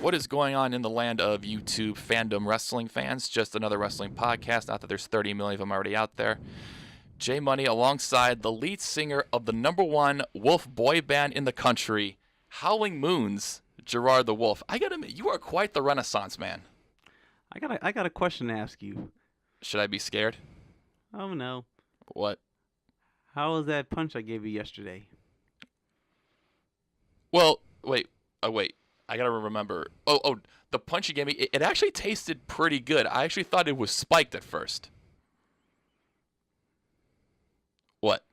What is going on in the land of YouTube fandom wrestling fans? Just another wrestling podcast. Not that there's 30 million of them already out there. J Money alongside the lead singer of the #1 wolf boy band in the country, Howling Moon's Gerard the Wolf. I gotta admit, you are quite the Renaissance man. I got a question to ask you. Should I be scared? Oh no. What? How was that punch I gave you yesterday? Well, wait. I gotta remember. Oh, the punch you gave me, it actually tasted pretty good. I actually thought it was spiked at first. What?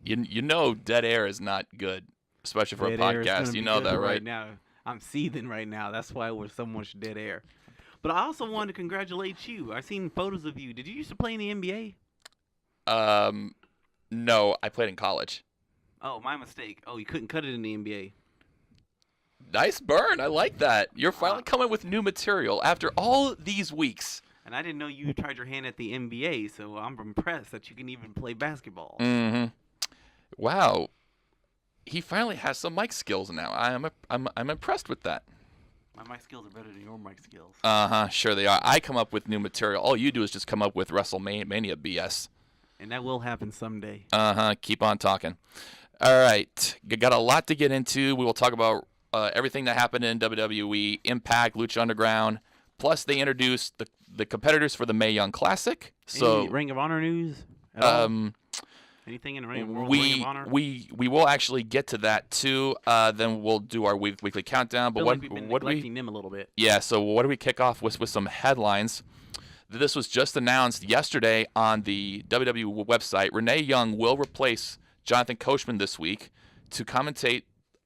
You know dead air is not good, especially for Dead a air is podcast. gonna You be know good that, right right? now. I'm seething right now. That's why there's so much dead air. But I also wanted to congratulate you. I seen photos of you. Did you used to play in the NBA? No, I played in college. Oh, my mistake. Oh, you couldn't cut it in the NBA. Nice burn. I like that. You're finally coming with new material after all these weeks. And I didn't know you tried your hand at the NBA, so I'm impressed that you can even play basketball. Mm-hmm. Wow. He finally has some mic skills now. I'm impressed with that. My mic skills are better than your mic skills. Sure they are. I come up with new material. All you do is just come up with WrestleMania BS. And that will happen someday. Keep on talking. All right. Got a lot to get into. We will talk about everything that happened in WWE, Impact, Lucha Underground. Plus, they introduced the competitors for the Mae Young Classic. So, any Ring of Honor news at all? Anything in the Ring of Honor? We will actually get to that too. Then we'll do our weekly countdown. But we've been neglecting them a little bit. Yeah. So what do we kick off with some headlines? This was just announced yesterday on the WWE website. Renee Young will replace Jonathan Coachman this week to commentate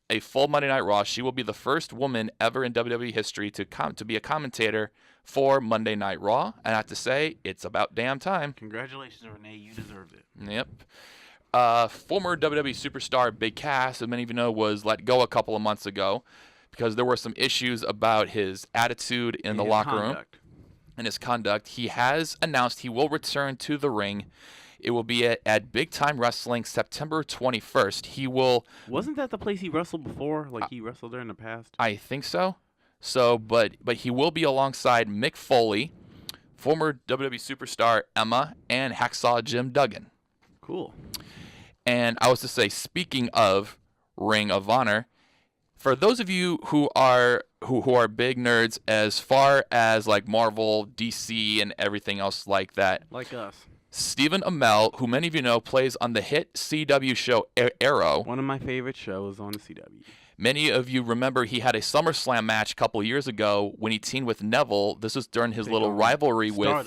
a full Monday Night Raw. She will be the first woman ever in WWE history to be a commentator for Monday Night Raw. And I have to say, it's about damn time. Congratulations, Renee. You deserved it. Yep. Former WWE superstar Big Cass, as many of you know, was let go a couple of months ago because there were some issues about his attitude in the locker room and his conduct. He has announced he will return to the ring. It will be at Big Time Wrestling September 21st. He will... Wasn't that the place he wrestled before? Like he wrestled there in the past? I think so. But he will be alongside Mick Foley, former WWE superstar Emma, and Hacksaw Jim Duggan. Cool. And I was to say, speaking of Ring of Honor, for those of you who are big nerds as far as like Marvel, DC, and everything else like that, like us, Stephen Amell, who many of you know, plays on the hit CW show Arrow. One of my favorite shows on the CW. Many of you remember he had a SummerSlam match a couple years ago when he teamed with Neville. This was during his little rivalry with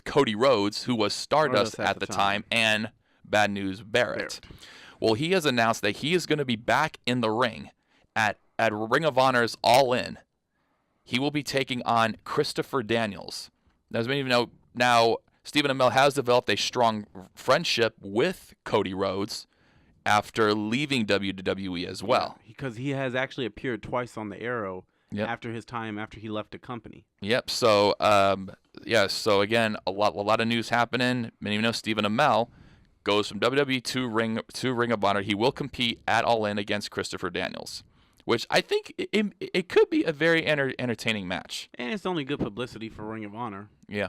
Cody Rhodes, who was Stardust at the time, and Bad News Barrett. Well, he has announced that he is going to be back in the ring at Ring of Honor's All In. He will be taking on Christopher Daniels. Now, as many of you know, now Stephen Amell has developed a strong friendship with Cody Rhodes after leaving WWE as well. Because he has actually appeared twice on the Arrow after he left the company. Yep. So, So again, a lot of news happening. Many of you know Stephen Amell goes from WWE to Ring of Honor. He will compete at All In against Christopher Daniels, which I think it could be a very entertaining match. And it's only good publicity for Ring of Honor. Yeah.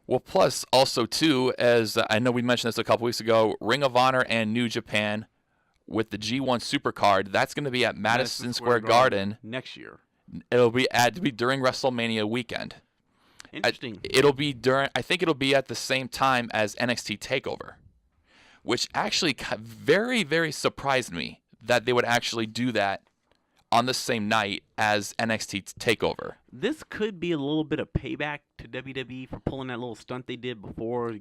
Well, plus also too, as I know we mentioned this a couple weeks ago, Ring of Honor and New Japan with the G1 Supercard, that's going to be at Madison Square Garden next year. It'll be during WrestleMania weekend. Interesting. I think it'll be at the same time as NXT TakeOver, which actually very, very surprised me that they would actually do that on the same night as NXT TakeOver. This could be a little bit of payback to WWE for pulling that little stunt they did before.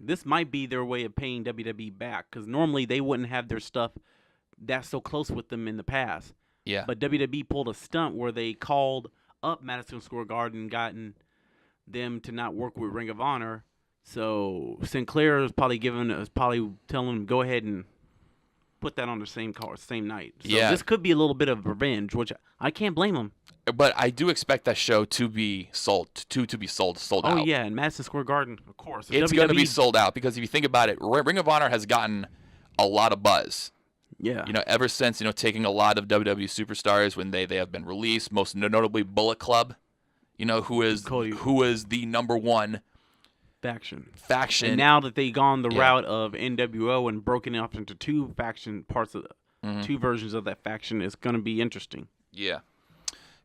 This might be their way of paying WWE back, because normally they wouldn't have their stuff that so close with them in the past. Yeah. But WWE pulled a stunt where they called up Madison Square Garden, gotten them to not work with Ring of Honor. So Sinclair is probably telling them go ahead and put that on the same card, same night. So this could be a little bit of revenge, which I can't blame them. But I do expect that show to be sold out. Oh yeah, and Madison Square Garden, of course. It's going to be sold out because if you think about it, Ring of Honor has gotten a lot of buzz. Yeah. Ever since, taking a lot of WWE superstars when they have been released, most notably Bullet Club, who is the number one faction. And now that they've gone the route of NWO and broken it up into two faction parts of two versions of that faction, it's going to be interesting. Yeah.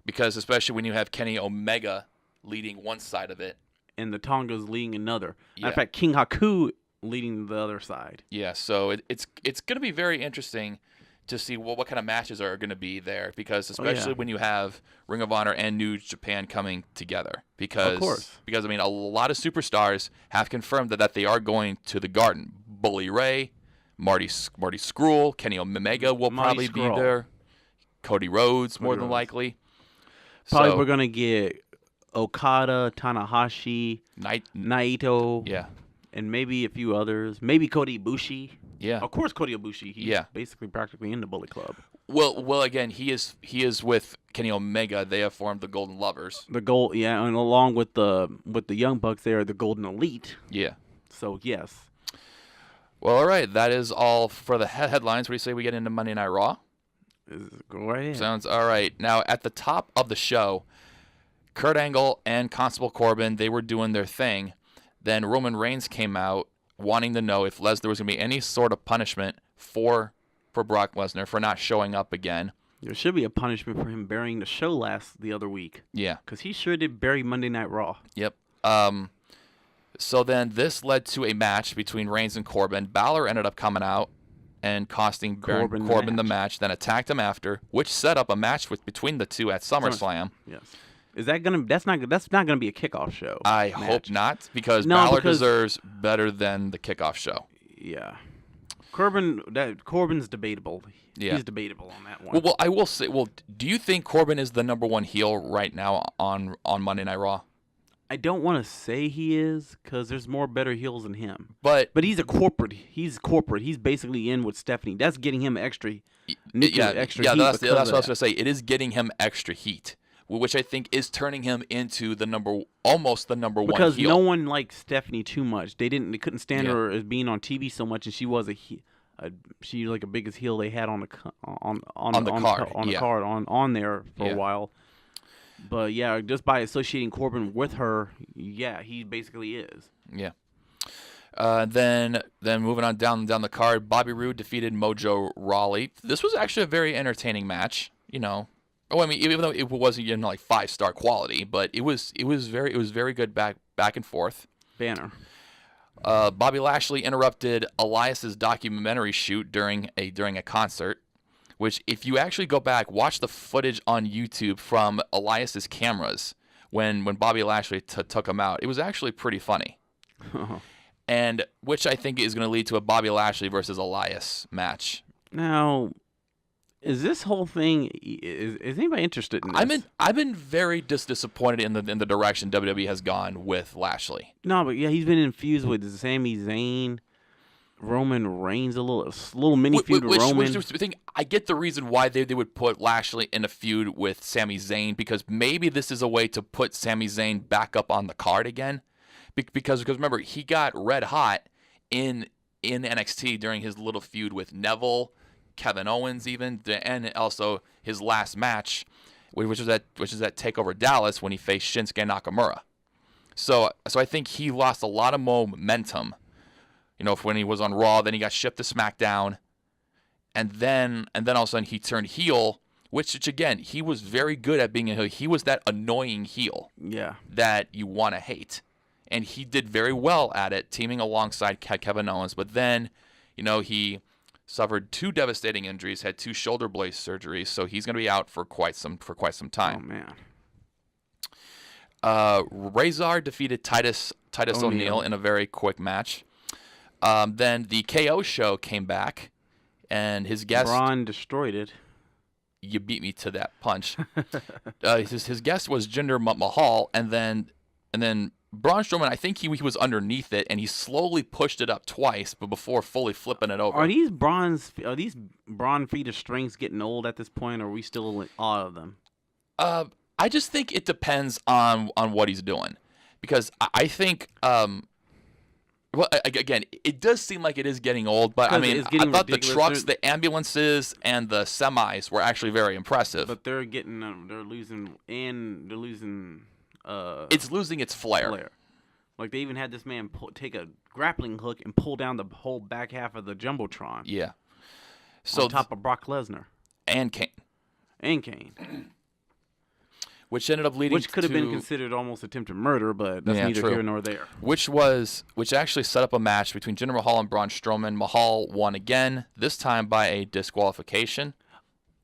Because especially when you have Kenny Omega leading one side of it. And the Tongas leading another. Yeah. In fact, King Haku leading the other side. Yeah, so it's going to be very interesting to see what kind of matches are going to be there, because especially when you have Ring of Honor and New Japan coming together, because I mean a lot of superstars have confirmed that they are going to the Garden. Bully Ray, Marty Scurll, Kenny Omega will probably be there. Cody Rhodes more than likely. Probably we're going to get Okada, Tanahashi, Naito. Yeah. And maybe a few others. Maybe Kota Ibushi. Yeah. Of course, Kota Ibushi. He's basically practically in the Bullet Club. Well, again, he is with Kenny Omega. They have formed the Golden Lovers. And along with the Young Bucks, they are the Golden Elite. Yeah. So yes. Well, all right. That is all for the headlines. What do you say we get into Monday Night Raw? Go right ahead. Sounds all right. Now, at the top of the show, Kurt Angle and Constable Corbin, they were doing their thing. Then Roman Reigns came out wanting to know if there was going to be any sort of punishment for Brock Lesnar for not showing up again. There should be a punishment for him burying the show the other week. Yeah. Because he sure did bury Monday Night Raw. Yep. So then this led to a match between Reigns and Corbin. Balor ended up coming out and costing Corbin the match, then attacked him after, which set up a match between the two at SummerSlam. Yes. Is that gonna? That's not gonna be a kickoff show. I hope not, because Balor deserves better than the kickoff show. Yeah, Corbin's debatable. Yeah. He's debatable on that one. Well, I will say. Well, do you think Corbin is the number one heel right now on Monday Night Raw? I don't want to say he is, because there's more better heels than him. But he's corporate. He's basically in with Stephanie. That's getting him extra. Extra heat. That's what I was going to say. It is getting him extra heat, which I think is turning him into almost the number one heel. Because no one liked Stephanie too much. They couldn't stand her as being on TV so much, and she was she like the biggest heel they had on the card on there for a while. But yeah, just by associating Corbin with her, he basically is. Yeah. Then moving on down the card, Bobby Roode defeated Mojo Rawley. This was actually a very entertaining match. Oh, I mean, even though it wasn't like 5-star quality, but it was very good back and forth. Banner. Bobby Lashley interrupted Elias's documentary shoot during a concert, which if you actually go back, watch the footage on YouTube from Elias's cameras when Bobby Lashley took him out. It was actually pretty funny. And which I think is going to lead to a Bobby Lashley versus Elias match. Now, is this whole thing is anybody interested in this? I've been very disappointed in the direction WWE has gone with Lashley. No, but he's been infused with Sami Zayn, Roman Reigns, a little mini feud with Roman. I get the reason why they would put Lashley in a feud with Sami Zayn, because maybe this is a way to put Sami Zayn back up on the card again. Because remember, he got red hot in NXT during his little feud with Neville, Kevin Owens even, and also his last match, which is at TakeOver Dallas when he faced Shinsuke Nakamura. So I think he lost a lot of momentum, when he was on Raw. Then he got shipped to SmackDown, and then all of a sudden he turned heel, which again, he was very good at being a heel. He was that annoying heel that you want to hate, and he did very well at it, teaming alongside Kevin Owens. But then, he suffered 2 devastating injuries, had 2 shoulder blade surgeries, so he's going to be out for quite some time. Oh man. Razor defeated Titus O'Neil in a very quick match. Then the KO show came back, and his guest Braun destroyed it. You beat me to that punch. His guest was Jinder Mahal, and then Braun Strowman, I think he was underneath it, and he slowly pushed it up twice, but before fully flipping it over. Are these Braun feet of strengths getting old at this point, or are we still in awe of them? I just think it depends on what he's doing, because I think Well, again, it does seem like it is getting old, but I mean, I thought the trucks, the ambulances, and the semis were actually very impressive. But they're losing. It's losing its flair. Like they even had this man take a grappling hook and pull down the whole back half of the jumbotron. Yeah. So on top of Brock Lesnar and Kane. Which ended up leading to... Which could have been considered almost attempted murder, but that's neither here nor there. Which actually set up a match between Jinder Mahal and Braun Strowman. Mahal won again, this time by a disqualification.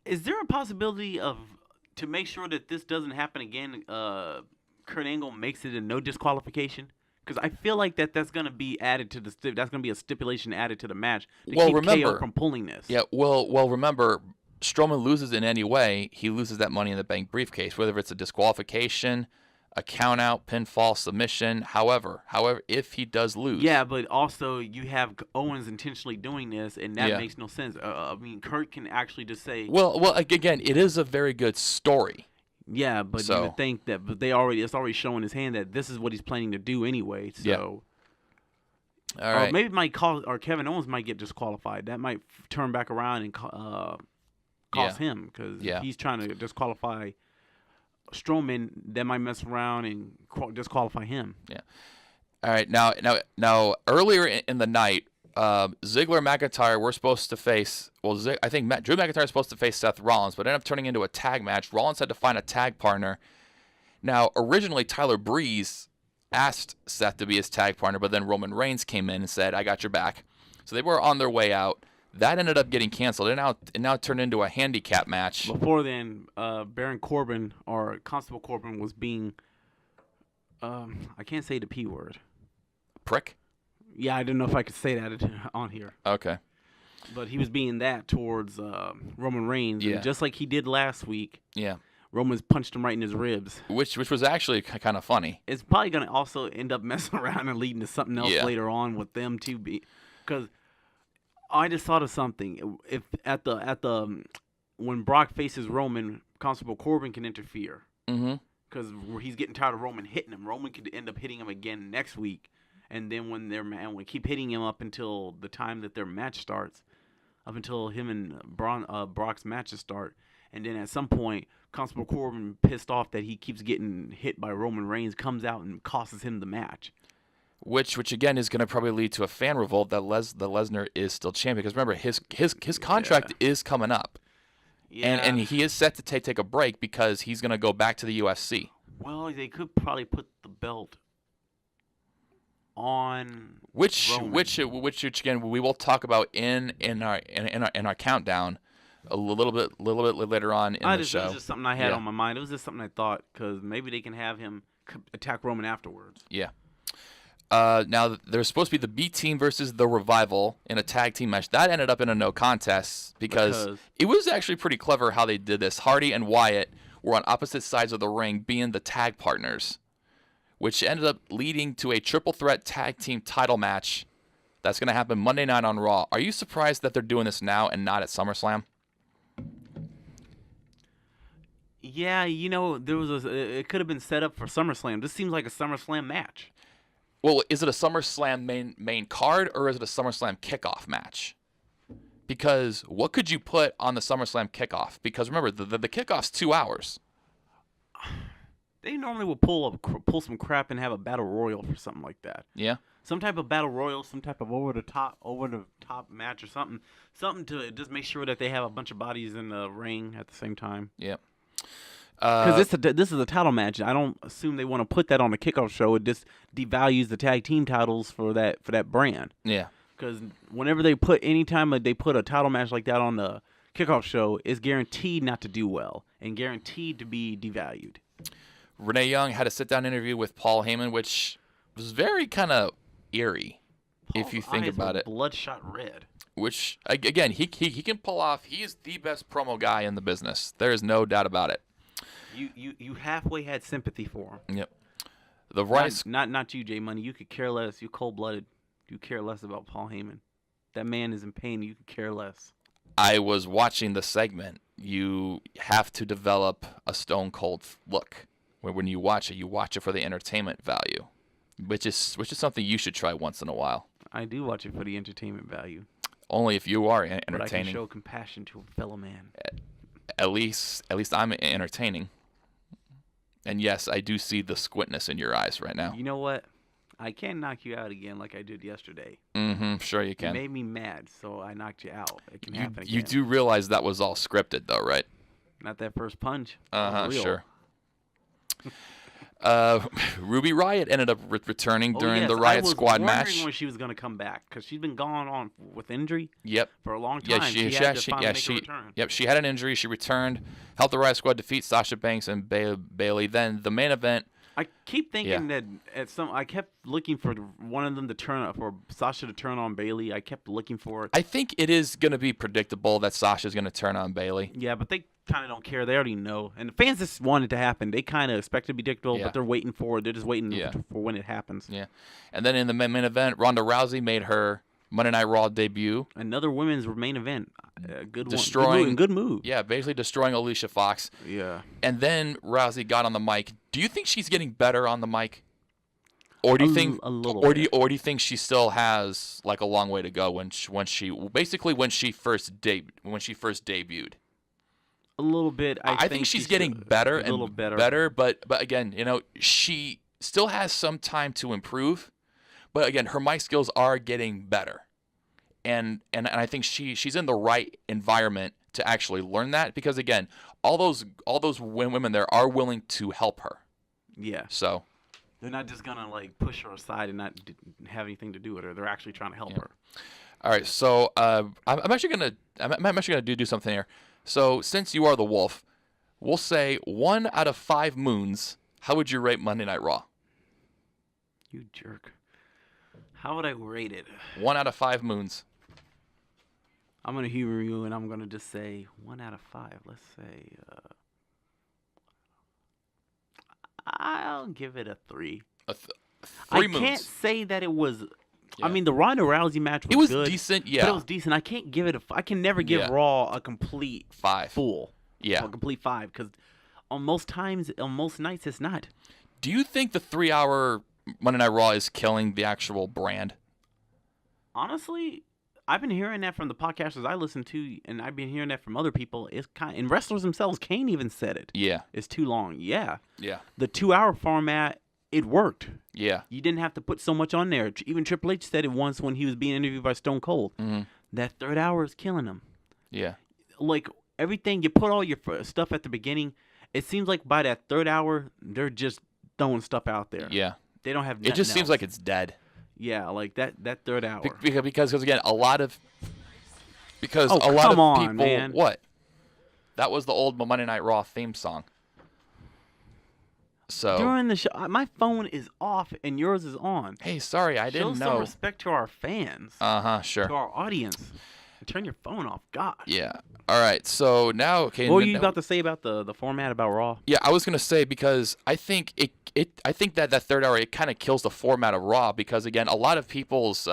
Is there a possibility to make sure that this doesn't happen again, Kurt Angle makes it a no disqualification? Because I feel like that's going to be added to that's going to be a stipulation added to the match to keep KO from pulling this. Yeah, well, remember... Strowman loses in any way, he loses that Money in the Bank briefcase, whether it's a disqualification, a count-out, pinfall, submission, however, if he does lose. Yeah, but also you have Owens intentionally doing this, and that makes no sense. I mean, Kurt can actually just say... Well, again, it is a very good story. Yeah, but you would think that, but it's already showing his hand that this is what he's planning to do anyway, so... Yeah. All right. Maybe Kevin Owens might get disqualified. That might turn back around and... cost him because he's trying to disqualify Strowman. That might mess around and disqualify him. Yeah. All right. Now, earlier in the night, Ziggler and McIntyre were supposed to face. Well, I think Drew McIntyre was supposed to face Seth Rollins, but ended up turning into a tag match. Rollins had to find a tag partner. Now, originally Tyler Breeze asked Seth to be his tag partner, but then Roman Reigns came in and said, "I got your back." So they were on their way out. That ended up getting canceled. It now turned into a handicap match. Before then, Baron Corbin or Constable Corbin was being, I can't say the P word. Prick? Yeah, I didn't know if I could say that on here. Okay. But he was being that towards Roman Reigns. Yeah. And just like he did last week. Yeah. Roman's punched him right in his ribs. Which was actually kind of funny. It's probably going to also end up messing around and leading to something else later on with them too. Because... I just thought of something. If at the when Brock faces Roman, Constable Corbin can interfere. Because he's getting tired of Roman hitting him. Roman could end up hitting him again next week, and then when keep hitting him up until the time that their match starts, up until him and Brock's matches start, and then at some point, Constable Corbin, pissed off that he keeps getting hit by Roman Reigns, comes out and costs him the match. Which again is going to probably lead to a fan revolt that Lesnar is still champion, because remember his contract is coming up, and he is set to take a break because he's going to go back to the UFC. Well, they could probably put the belt on which Roman. which again we will talk about in our countdown a little bit later on in the show. It was just something I had on my mind. It was just something I thought because maybe they can have him attack Roman afterwards. Yeah. Now, there's supposed to be the B Team versus the Revival in a tag team match. That ended up in a no contest because it was actually pretty clever how they did this. Hardy and Wyatt were on opposite sides of the ring being the tag partners, which ended up leading to a triple threat tag team title match that's going to happen Monday night on Raw. Are you surprised that they're doing this now and not at SummerSlam? Yeah, it could have been set up for SummerSlam. This seems like a SummerSlam match. Well, is it a SummerSlam main card or is it a SummerSlam kickoff match? Because what could you put on the SummerSlam kickoff? Because remember, the kickoff's 2 hours. They normally would pull some crap and have a battle royal for something like that. Yeah. Some type of battle royal, some type of over the top match or something to just make sure that they have a bunch of bodies in the ring at the same time. Yeah. Because this is a title match. I don't assume they want to put that on a kickoff show. It just devalues the tag team titles for that brand. Yeah. Because whenever anytime they put a title match like that on the kickoff show, it's guaranteed not to do well and guaranteed to be devalued. Renee Young had a sit-down interview with Paul Heyman, which was very kind of eerie, if you think about it. Bloodshot red. Which again, he can pull off. He is the best promo guy in the business. There is no doubt about it. You halfway had sympathy for him. Yep. The Rice. Not you, J Money. You could care less. You cold-blooded. You care less about Paul Heyman. That man is in pain. You could care less. I was watching the segment. You have to develop a stone cold look. When you watch it for the entertainment value. which is something you should try once in a while. I do watch it for the entertainment value. Only if you are entertaining. But I can show compassion to a fellow man. At least I'm entertaining. And yes, I do see the squintness in your eyes right now. You know what? I can knock you out again like I did yesterday. Mm-hmm. Sure you can. You made me mad, so I knocked you out. It can happen again. You do realize that was all scripted, though, right? Not that first punch. Sure. Ruby Riott ended up returning during the Riott Squad match. I was wondering when she was going to come back because she's been gone on with injury. Yep. For a long time. She had to finally make a return. Yep. She had an injury. She returned, helped the Riott Squad defeat Sasha Banks and Bayley. Then the main event. I keep thinking that I kept looking for one of them to for Sasha to turn on Bayley. I kept looking for it. I think it is going to be predictable that Sasha's going to turn on Bayley. Yeah, but they kind of don't care. They already know. And the fans just want it to happen. They kind of expect it to be predictable, but they're waiting for it. They're just waiting for when it happens. Yeah. And then in the main event, Ronda Rousey made her Monday Night Raw debut. Another women's main event. Good move. Yeah, basically destroying Alicia Fox. Yeah. And then Rousey got on the mic. Do you think she's getting better on the mic? Or do you think do you think she still has like a long way to go when she first debuted? A little bit. I think she's getting better and a little better, but again, she still has some time to improve. But again, her mic skills are getting better. And I think she's in the right environment to actually learn that because again, all those women there are willing to help her. Yeah. So they're not just gonna like push her aside and not have anything to do with her. They're actually trying to help her. All right. So I'm actually gonna do something here. So since you are the wolf, we'll say 1 out of 5 moons. How would you rate Monday Night Raw? You jerk. How would I rate it? 1 out of 5 moons. I'm going to humor you, and I'm going to just say 1 out of 5. Let's say I'll give it a 3. 3 moons. I can't say that it was... Yeah. I mean, the Ronda Rousey match was good. It was decent, yeah. But it was decent. I can't give it I can never give Raw a complete 5. Full. Yeah. A complete 5, because on most nights, it's not. Do you think the 3-hour Monday Night Raw is killing the actual brand? Honestly, I've been hearing that from the podcasters I listen to, and I've been hearing that from other people. It's and wrestlers themselves, Kane even said it. Yeah. It's too long. Yeah. Yeah. The 2-hour format, it worked. Yeah. You didn't have to put so much on there. Even Triple H said it once when he was being interviewed by Stone Cold. Mm-hmm. That 3rd hour is killing him. Yeah. Like, everything, you put all your stuff at the beginning, it seems like by that 3rd hour, they're just throwing stuff out there. Yeah. They don't have It just seems like it's dead. Yeah, like that 3rd hour. Because again, a lot of people. Man. What? That was the old Monday Night Raw theme song. So during the show, my phone is off and yours is on. Hey, sorry, I didn't know. Show some respect to our fans. Sure. To our audience. And turn your phone off. God. Yeah. All right. So now, okay. What were you about to say about the format about Raw? Yeah, I was gonna say because I think I think that 3rd hour it kind of kills the format of Raw because again, a lot of people's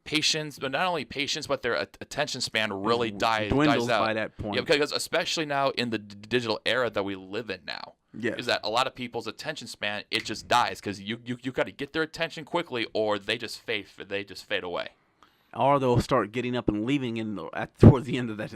patience, but not only patience, but their attention span really dies out by that point. Yeah, because especially now in the digital era that we live in now. Yes. Is that a lot of people's attention span it just dies because you got to get their attention quickly or they just fade away. Or they'll start getting up and leaving towards the end of that,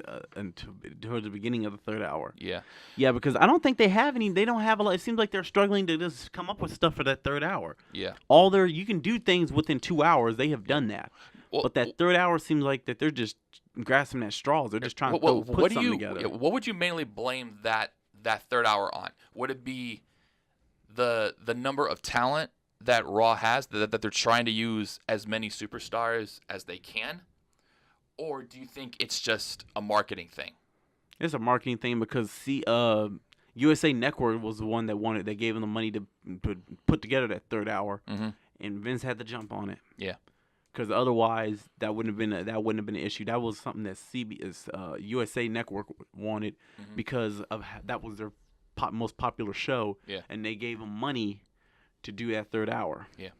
towards the beginning of the 3rd hour. Yeah. Yeah, because I don't think they have any. They don't have a lot. It seems like they're struggling to just come up with stuff for that 3rd hour. Yeah. You can do things within 2 hours. They have done that. Well, but that 3rd hour seems like that they're just grasping at straws. They're just trying to put something together. What would you mainly blame that 3rd hour on? Would it be the number of talent that Raw has, that they're trying to use as many superstars as they can? Or do you think it's just a marketing thing? It's a marketing thing because, USA Network was the one that they gave them the money to put together that 3rd hour, and Vince had to jump on it. Yeah. Because otherwise, that wouldn't have been an issue. That was something that USA Network wanted because that was their most popular show, and they gave them money to do that 3rd hour. Yeah.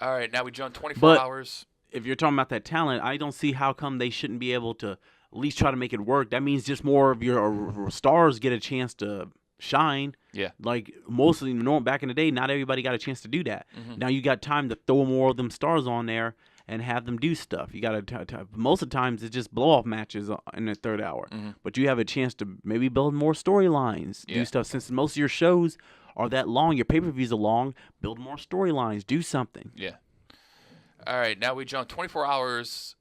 All right, now we jump 24 hours. If you're talking about that talent, I don't see how come they shouldn't be able to at least try to make it work. That means just more of your stars get a chance to shine. Yeah. Like mostly back in the day, not everybody got a chance to do that. Mm-hmm. Now you got time to throw more of them stars on there and have them do stuff. You got to most of the times it's just blow off matches in the third hour, but you have a chance to maybe build more storylines, do stuff. Since most of your shows are that long, your pay-per-views are long, build more storylines, do something. Yeah. All right, now we jump 24 hours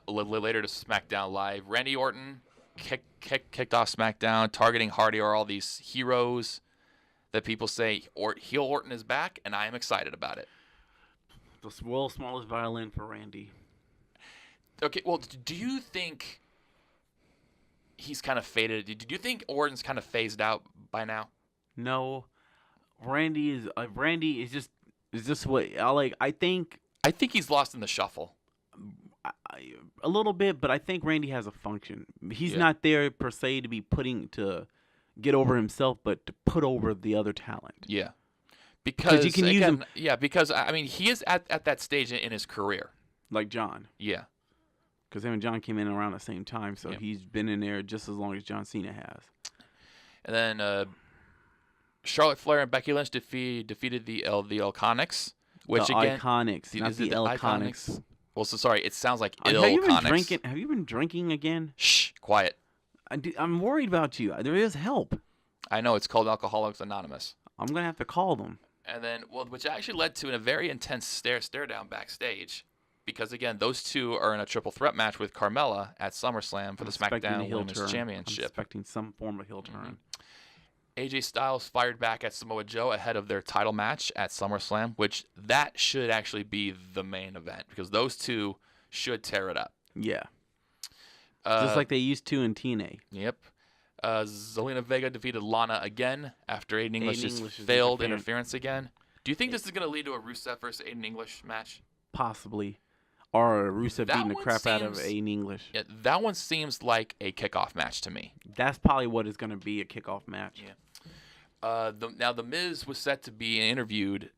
later to SmackDown Live. Randy Orton kicked off SmackDown, targeting Hardy or all these heroes that people say heel Orton is back, and I am excited about it. The world's smallest violin for Randy. Okay, well, do you think he's kind of faded? Do you think Orton's kind of phased out by now? No, Randy is just what I like. I think he's lost in the shuffle. A little bit, but I think Randy has a function. He's not there per se to get over himself, but to put over the other talent. Yeah. Because you can use him. Yeah, because I mean he is at that stage in his career. Like John. Yeah. Because him and John came in around the same time, so he's been in there just as long as John Cena has. And then Charlotte Flair and Becky Lynch defeated the Iconics, which the again Iconics, not the Iconics. Well, so sorry, it sounds like Have you been drinking again? Shh, quiet. I'm worried about you. There is help. I know, it's called Alcoholics Anonymous. I'm gonna have to call them. And then, which actually led to a very intense stare down backstage, because again, those two are in a triple threat match with Carmella at SummerSlam for the SmackDown Women's Championship. I'm expecting some form of heel turn. AJ Styles fired back at Samoa Joe ahead of their title match at SummerSlam, which that should actually be the main event because those two should tear it up. Yeah. Just like they used to in TNA. Yep. Zelina Vega defeated Lana again after Aiden English's failed interference again. Do you think this is going to lead to a Rusev versus Aiden English match? Possibly. Or Rusev beating the crap out of Aiden English. Yeah, that one seems like a kickoff match to me. That's probably what is going to be, a kickoff match. Yeah. Now, The Miz was set to be interviewed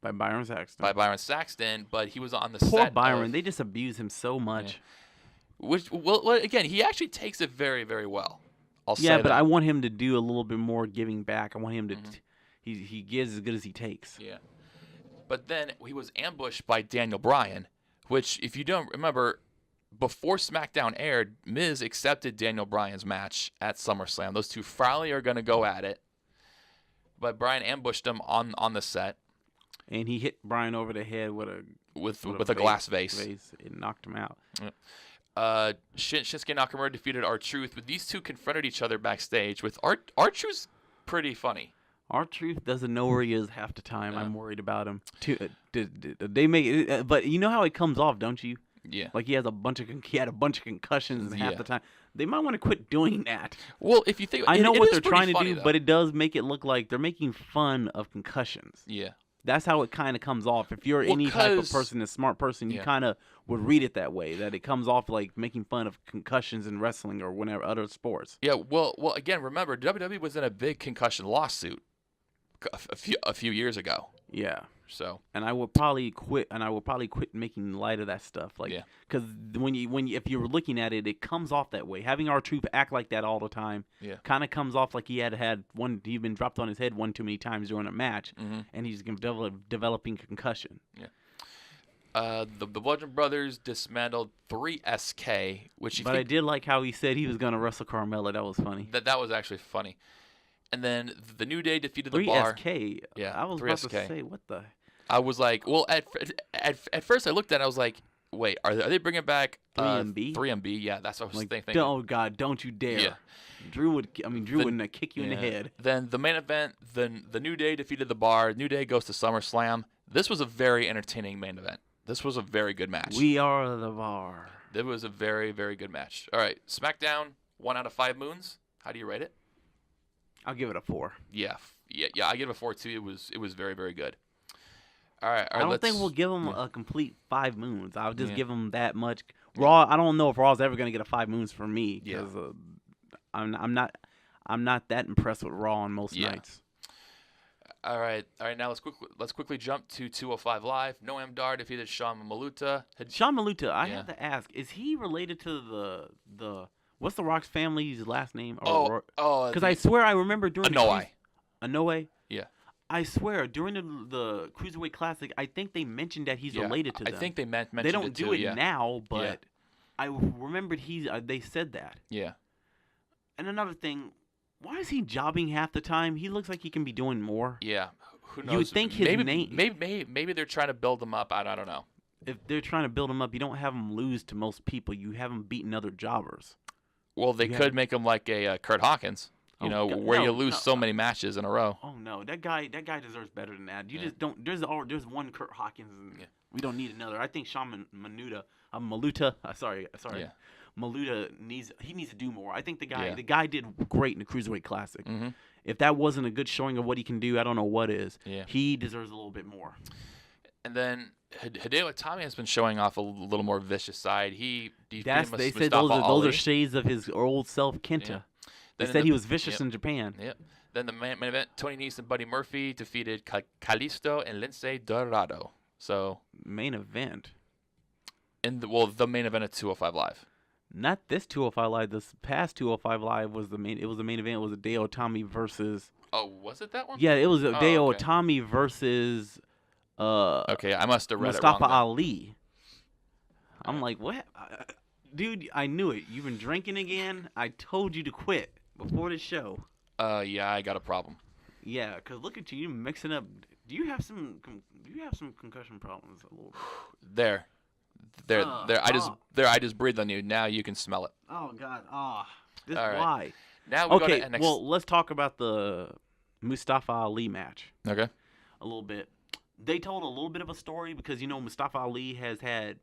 by Byron Saxton. But he was on the set. Poor Byron. They just abuse him so much. Yeah. Well, again, he actually takes it very, very well. But I want him to do a little bit more giving back. I want him to he gives as good as he takes. Yeah. But then he was ambushed by Daniel Bryan, which, if you don't remember, before SmackDown aired, Miz accepted Daniel Bryan's match at SummerSlam. Those two finally are going to go at it. But Bryan ambushed him on the set. And he hit Bryan over the head with a glass vase. It knocked him out. Yeah. Shinsuke Nakamura defeated R-Truth, but these two confronted each other backstage with R-Truth's pretty funny. R-Truth doesn't know where he is half the time. Yeah. I'm worried about him. They make it, but you know how it comes off, don't you? Yeah. Like he had a bunch of concussions half the time. They might want to quit doing that. Well, if you think I know what they're trying to do, though. But it does make it look like they're making fun of concussions. Yeah. That's how it kind of comes off. If you're any type of person, a smart person, you kind of would read it that way, that it comes off like making fun of concussions in wrestling or whatever other sports. Yeah, well, again, remember, WWE was in a big concussion lawsuit a few years ago. Yeah. So. And I would probably quit. Making light of that stuff, because if you're looking at it, it comes off that way. Having R-Truth act like that all the time, kind of comes off like he'd been dropped on his head one too many times during a match, and he's developing concussion. Yeah. The Bludgeon Brothers dismantled 3SK, I did like how he said he was gonna wrestle Carmella. That was funny. That was actually funny. And then the New Day defeated the Bar. 3SK. Yeah, I was 3SK. about to say, what the? I was like, well, at first I looked at it, I was like, wait, are they bringing back 3MB? 3MB, yeah, that's what I was thinking. Oh God, don't you dare! Yeah. Drew wouldn't kick you in the head. Then the main event, the New Day defeated the Bar. New Day goes to SummerSlam. This was a very entertaining main event. This was a very good match. We are the Bar. It was a very, very good match. All right, SmackDown, 1 out of 5 moons. How do you rate it? I'll give it a 4. Yeah. I give it a 4 too. It was very, very good. All right. I don't think we'll give them a complete 5 moons. I'll just give them that much. Raw. I don't know if Raw's ever gonna get a 5 moons from me because I'm not that impressed with Raw on most nights. All right. Now let's quickly jump to 205 Live. Noam Dar defeated Sean Maluta. Sean Maluta. I have to ask: is he related to What's The Rock's family's last name? Because I swear I remember during Anoa'i. Yeah. I swear during the Cruiserweight Classic, I think they mentioned that he's related to them. I think they mentioned they don't it too, do it now, but I remembered they said that. Yeah. And another thing, why is he jobbing half the time? He looks like he can be doing more. Yeah. Who knows? You would think his name. Maybe they're trying to build him up. I don't know. If they're trying to build him up, you don't have him lose to most people. You have him beating other jobbers. Well, they could make him like a Kurt Hawkins. You you lose so many matches in a row. Oh no, that guy deserves better than that. You just don't. There's one Kurt Hawkins. And we don't need another. I think Sean Maluta. Sorry. Yeah. Maluta needs to do more. I think the guy did great in the Cruiserweight Classic. Mm-hmm. If that wasn't a good showing of what he can do, I don't know what is. Yeah. He deserves a little bit more. And then Hideo Itami has been showing off a little more vicious side. They said those are shades of his old self, Kenta. Yeah. They said he was vicious in Japan. Yep. Then the main event, Tony Nese and Buddy Murphy defeated Kalisto and Lince Dorado. So main event. The main event at 205 Live. Not this 205 Live. This past 205 Live was the main. It was the main event. It was Hideo Itami versus. Oh, was it that one? Yeah, it was Hideo Itami versus. Okay, I must have read Mustafa it wrong. Ali. I'm like, what? Dude, I knew it. You've been drinking again? I told you to quit before the show. Yeah, I got a problem. Yeah, cause look at you mixing up. Do you have some concussion problems a little bit? There. I just breathed on you. Now you can smell it. Oh God. This All right. why? Now we go to NXT. Well, let's talk about the Mustafa Ali match. Okay. A little bit. They told a little bit of a story because Mustafa Ali has had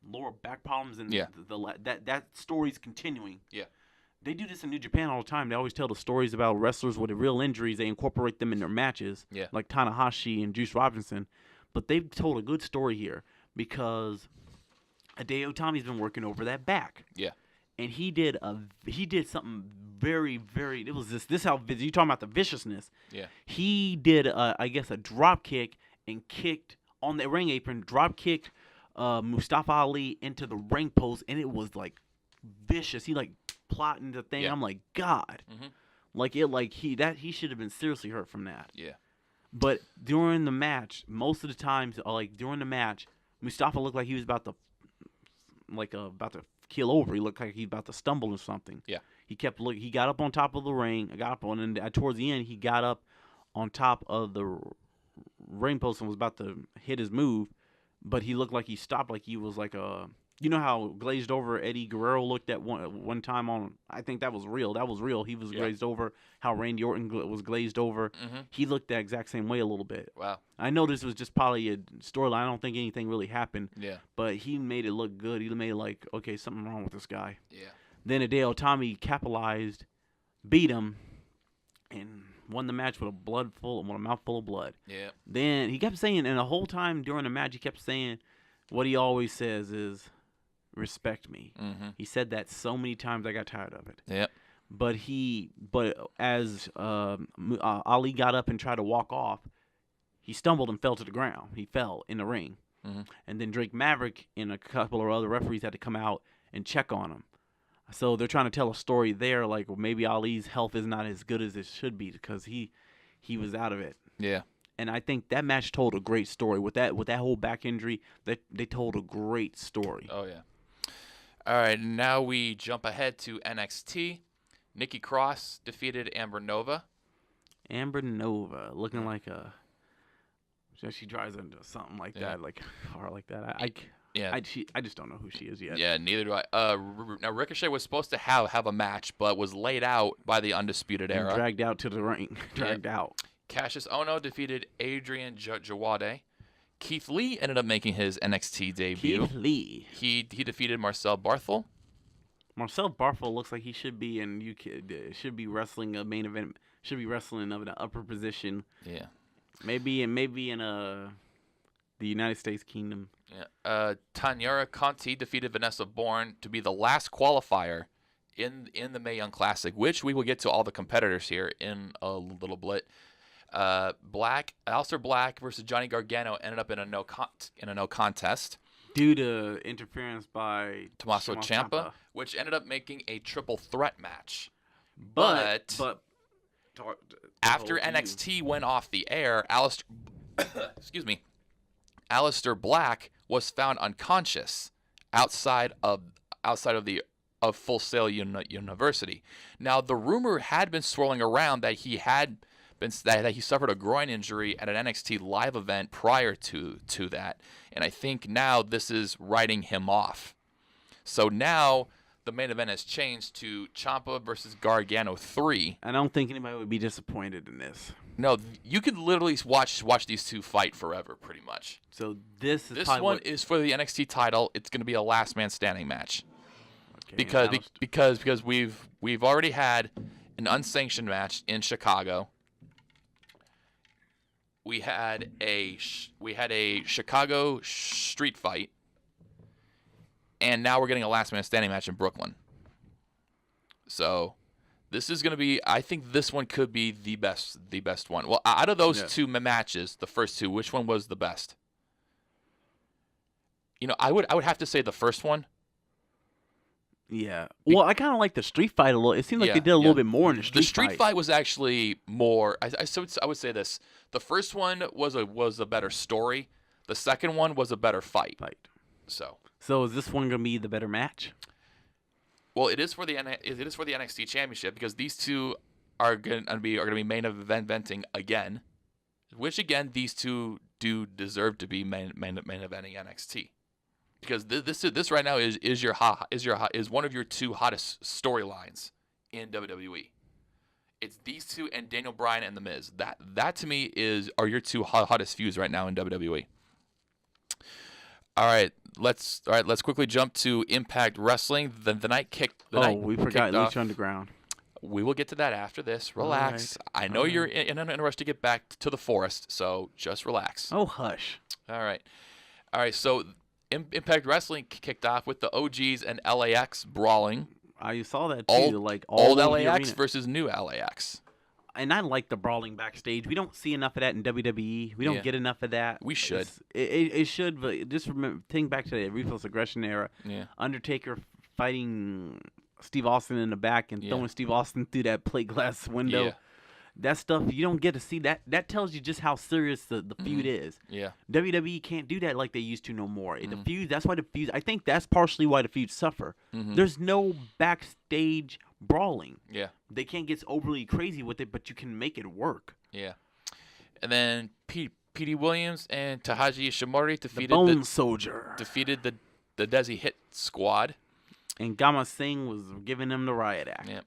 lower back problems and that story's continuing. Yeah. They do this in New Japan all the time. They always tell the stories about wrestlers with real injuries. They incorporate them in their matches, like Tanahashi and Juice Robinson. But they've told a good story here because Hideo Itami's been working over that back. Yeah. And he did something very, very. It was this how you talking about the viciousness. Yeah. He did I guess a drop kick and kicked on the ring apron, drop kicked Mustafa Ali into the ring post, and it was like vicious. He like plotting the thing. I'm like, God, he should have been seriously hurt from that. Yeah. But during the match, most of the times, Mustafa looked like he was about to keel over. He looked like he was about to stumble or something. Yeah. He kept looking. He got up on top of the ring. And towards the end, he got up on top of the ring post and was about to hit his move, but he looked like he stopped, like he was like a. You know how glazed over Eddie Guerrero looked at one time on. I think that was real. That was real. He was glazed over. How Randy Orton was glazed over. Mm-hmm. He looked that exact same way a little bit. Wow. I know this was just probably a storyline. I don't think anything really happened. Yeah. But he made it look good. He made it like, okay, something wrong with this guy. Yeah. Then Hideo Itami capitalized, beat him, and won the match with a mouthful of blood. Yeah. Then he kept saying, and the whole time during the match, he kept saying, what he always says is, respect me. Mm-hmm. He said that so many times I got tired of it. Yep. But as Ali got up and tried to walk off, he stumbled and fell to the ground. He fell in the ring. Mm-hmm. And then Drake Maverick and a couple of other referees had to come out and check on him. So they're trying to tell a story there, like maybe Ali's health is not as good as it should be because he was out of it. Yeah. And I think that match told a great story. With that whole back injury, they told a great story. Oh, yeah. All right, now we jump ahead to NXT. Nikki Cross defeated Amber Nova. Amber Nova, looking like she drives into something like that, like a car like that. I just don't know who she is yet. Yeah, neither do I. Now Ricochet was supposed to have a match, but was laid out by the Undisputed Era. Dragged out to the ring. Out. Cassius Ohno defeated Adrian Jawade. Keith Lee ended up making his NXT debut. Keith Lee. He defeated Marcel Barthel. Marcel Barthel looks like he should be in should be wrestling a main event. Should be wrestling in an upper position. Yeah. Maybe in the United States Kingdom. Yeah. Tanyara Conti defeated Vanessa Bourne to be the last qualifier in the Mae Young Classic, which we will get to all the competitors here in a little bit. Aleister Black versus Johnny Gargano ended up in a no contest. due to interference by Tommaso Ciampa, which ended up making a triple threat match. But after NXT went off the air, Aleister Black was found unconscious outside of Full Sail University. Now, the rumor had been swirling around that he suffered a groin injury at an NXT live event prior to that, and I think now this is writing him off. So now the main event has changed to Ciampa versus Gargano 3. I don't think anybody would be disappointed in this. No, you could literally watch these two fight forever, pretty much. So this one is for the NXT title. It's going to be a last man standing match. Okay, Because we've already had an unsanctioned match in Chicago. We had a Chicago street fight. And now we're getting a last man standing match in Brooklyn. So this is going to be, I think this one could be the best one. Well, out of those two matches, the first two, which one was the best? I would have to say the first one. Yeah. Well, I kind of like the street fight a little. It seemed like they did a little bit more in the street fight. The street fight was actually more. I would say this: the first one was a better story. The second one was a better fight. So is this one gonna be the better match? Well, it is for the NXT Championship because these two are gonna be main eventing again, which again these two do deserve to be main eventing NXT. Because this right now is one of your two hottest storylines in WWE. It's these two and Daniel Bryan and The Miz. That to me are your two hottest feuds right now in WWE. All right, let's quickly jump to Impact Wrestling. The night kicked. We forgot Lucha Underground. We will get to that after this. Relax. Right. I know you're in a rush to get back to the forest, so just relax. Oh, hush. All right. So Impact Wrestling kicked off with the OGs and LAX brawling. I saw that too. Old LAX versus new LAX. And I like the brawling backstage. We don't see enough of that in WWE. We don't get enough of that. We should. It should, but just think back to the Ruthless Aggression era. Yeah. Undertaker fighting Steve Austin in the back and throwing Steve Austin through that plate glass window. Yeah. That stuff, you don't get to see that. That tells you just how serious the feud is. Yeah. WWE can't do that like they used to no more. The feud, that's why the feuds, I think that's partially why the feuds suffer. There's no backstage brawling. Yeah. They can't get overly crazy with it, but you can make it work. Yeah. And then Petey Williams and Tahaji Ishimori defeated the Bone Soldier. Defeated the Desi Hit Squad. And Gama Singh was giving them the riot act. Yeah.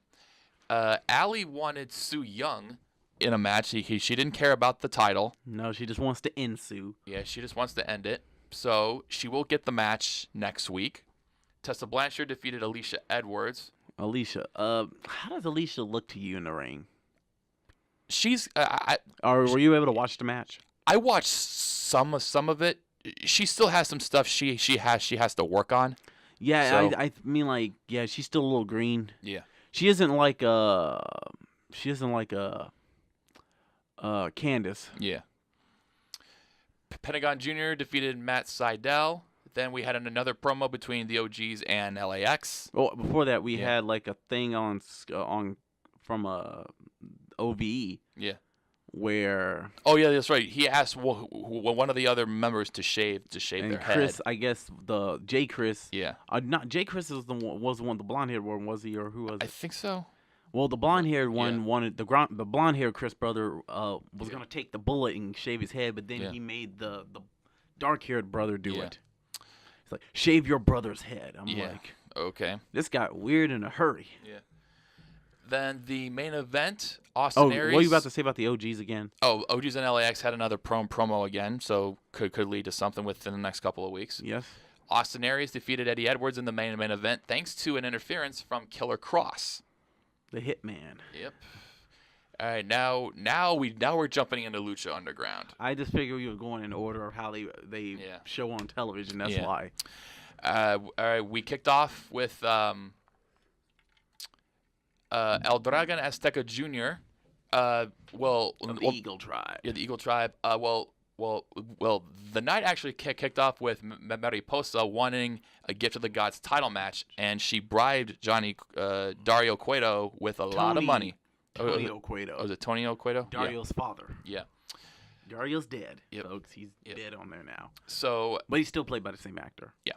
Allie wanted Su Yung in a match. She didn't care about the title. No, she just wants to end Sue. Yeah, she just wants to end it. So she will get the match next week. Tessa Blanchard defeated Alicia Edwards. Alicia, how does Alicia look to you in the ring? She's. Were you able to watch the match? I watched some of it. She still has some stuff she has to work on. Yeah, so, I mean, she's still a little green. Yeah. She isn't like Candace. Yeah. Pentagon Jr. defeated Matt Sydal. Then we had another promo between the OGs and LAX. Well, before that, we had like a thing on from OVE. Yeah. Where? Oh yeah, that's right. He asked one of the other members to shave their Chris, head. I guess the J. Chris. Yeah. Not J. Chris was the one, the blonde-haired one, was he, or who was it? I think so. Well, the blonde-haired one wanted the blonde-haired Chris brother was gonna take the bullet and shave his head, but then he made the dark-haired brother do it. It's like, shave your brother's head. I'm like, okay. This got weird in a hurry. Yeah. Then the main event, Austin Aries. What are you about to say about the OGs again? Oh, OGs and LAX had another promo again, so could lead to something within the next couple of weeks. Yes. Austin Aries defeated Eddie Edwards in the main event thanks to an interference from Killer Cross. The Hitman. Yep. All right, now we're jumping into Lucha Underground. I just figured we were going in order of how they show on television. That's why. All right, we kicked off with El Dragon Azteca Jr. The Eagle Tribe. Yeah, the Eagle Tribe. Well, the night actually kicked off with Mariposa wanting a Gift of the Gods title match, and she bribed Dario Cueto with a lot of money. Tonio Cueto. Was it Tonio Cueto? Dario's father. Yeah. Dario's dead, yep. folks. He's dead on there now. So, but he's still played by the same actor. Yeah.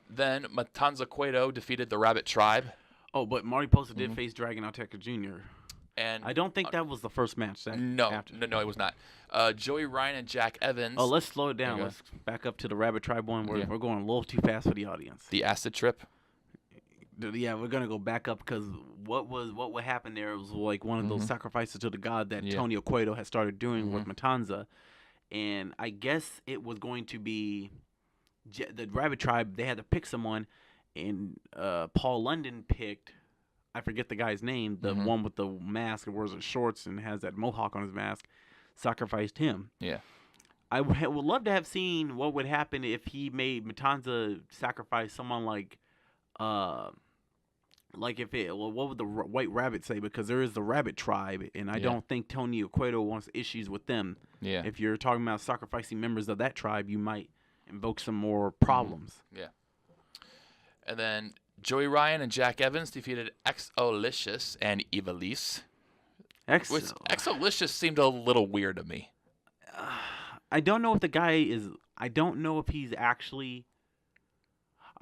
Then Matanza Cueto defeated the Rabbit Tribe. Oh, but Mariposa did face Dragon Azteca Jr. And I don't think that was the first match. No, it was not. Joey Ryan and Jack Evans. Oh, let's slow it down. Let's back up to the Rabbit Tribe one. We're going a little too fast for the audience. The acid trip. Yeah, we're gonna go back up because what would happen there was like one of those sacrifices to the god that Tonio Cueto had started doing with Matanza, and I guess it was going to be the Rabbit Tribe. They had to pick someone, and Paul London picked. I forget the guy's name, the one with the mask and wears the shorts and has that mohawk on his mask, sacrificed him. Yeah. I would love to have seen what would happen if he made Matanza sacrifice someone like what would the White Rabbit say? Because there is the Rabbit Tribe, and I don't think Tonio Cueto wants issues with them. Yeah. If you're talking about sacrificing members of that tribe, you might invoke some more problems. Yeah. And then Joey Ryan and Jack Evans defeated Exolicious and Ivelisse. Exolicious seemed a little weird to me. I don't know if the guy is. I don't know if he's actually.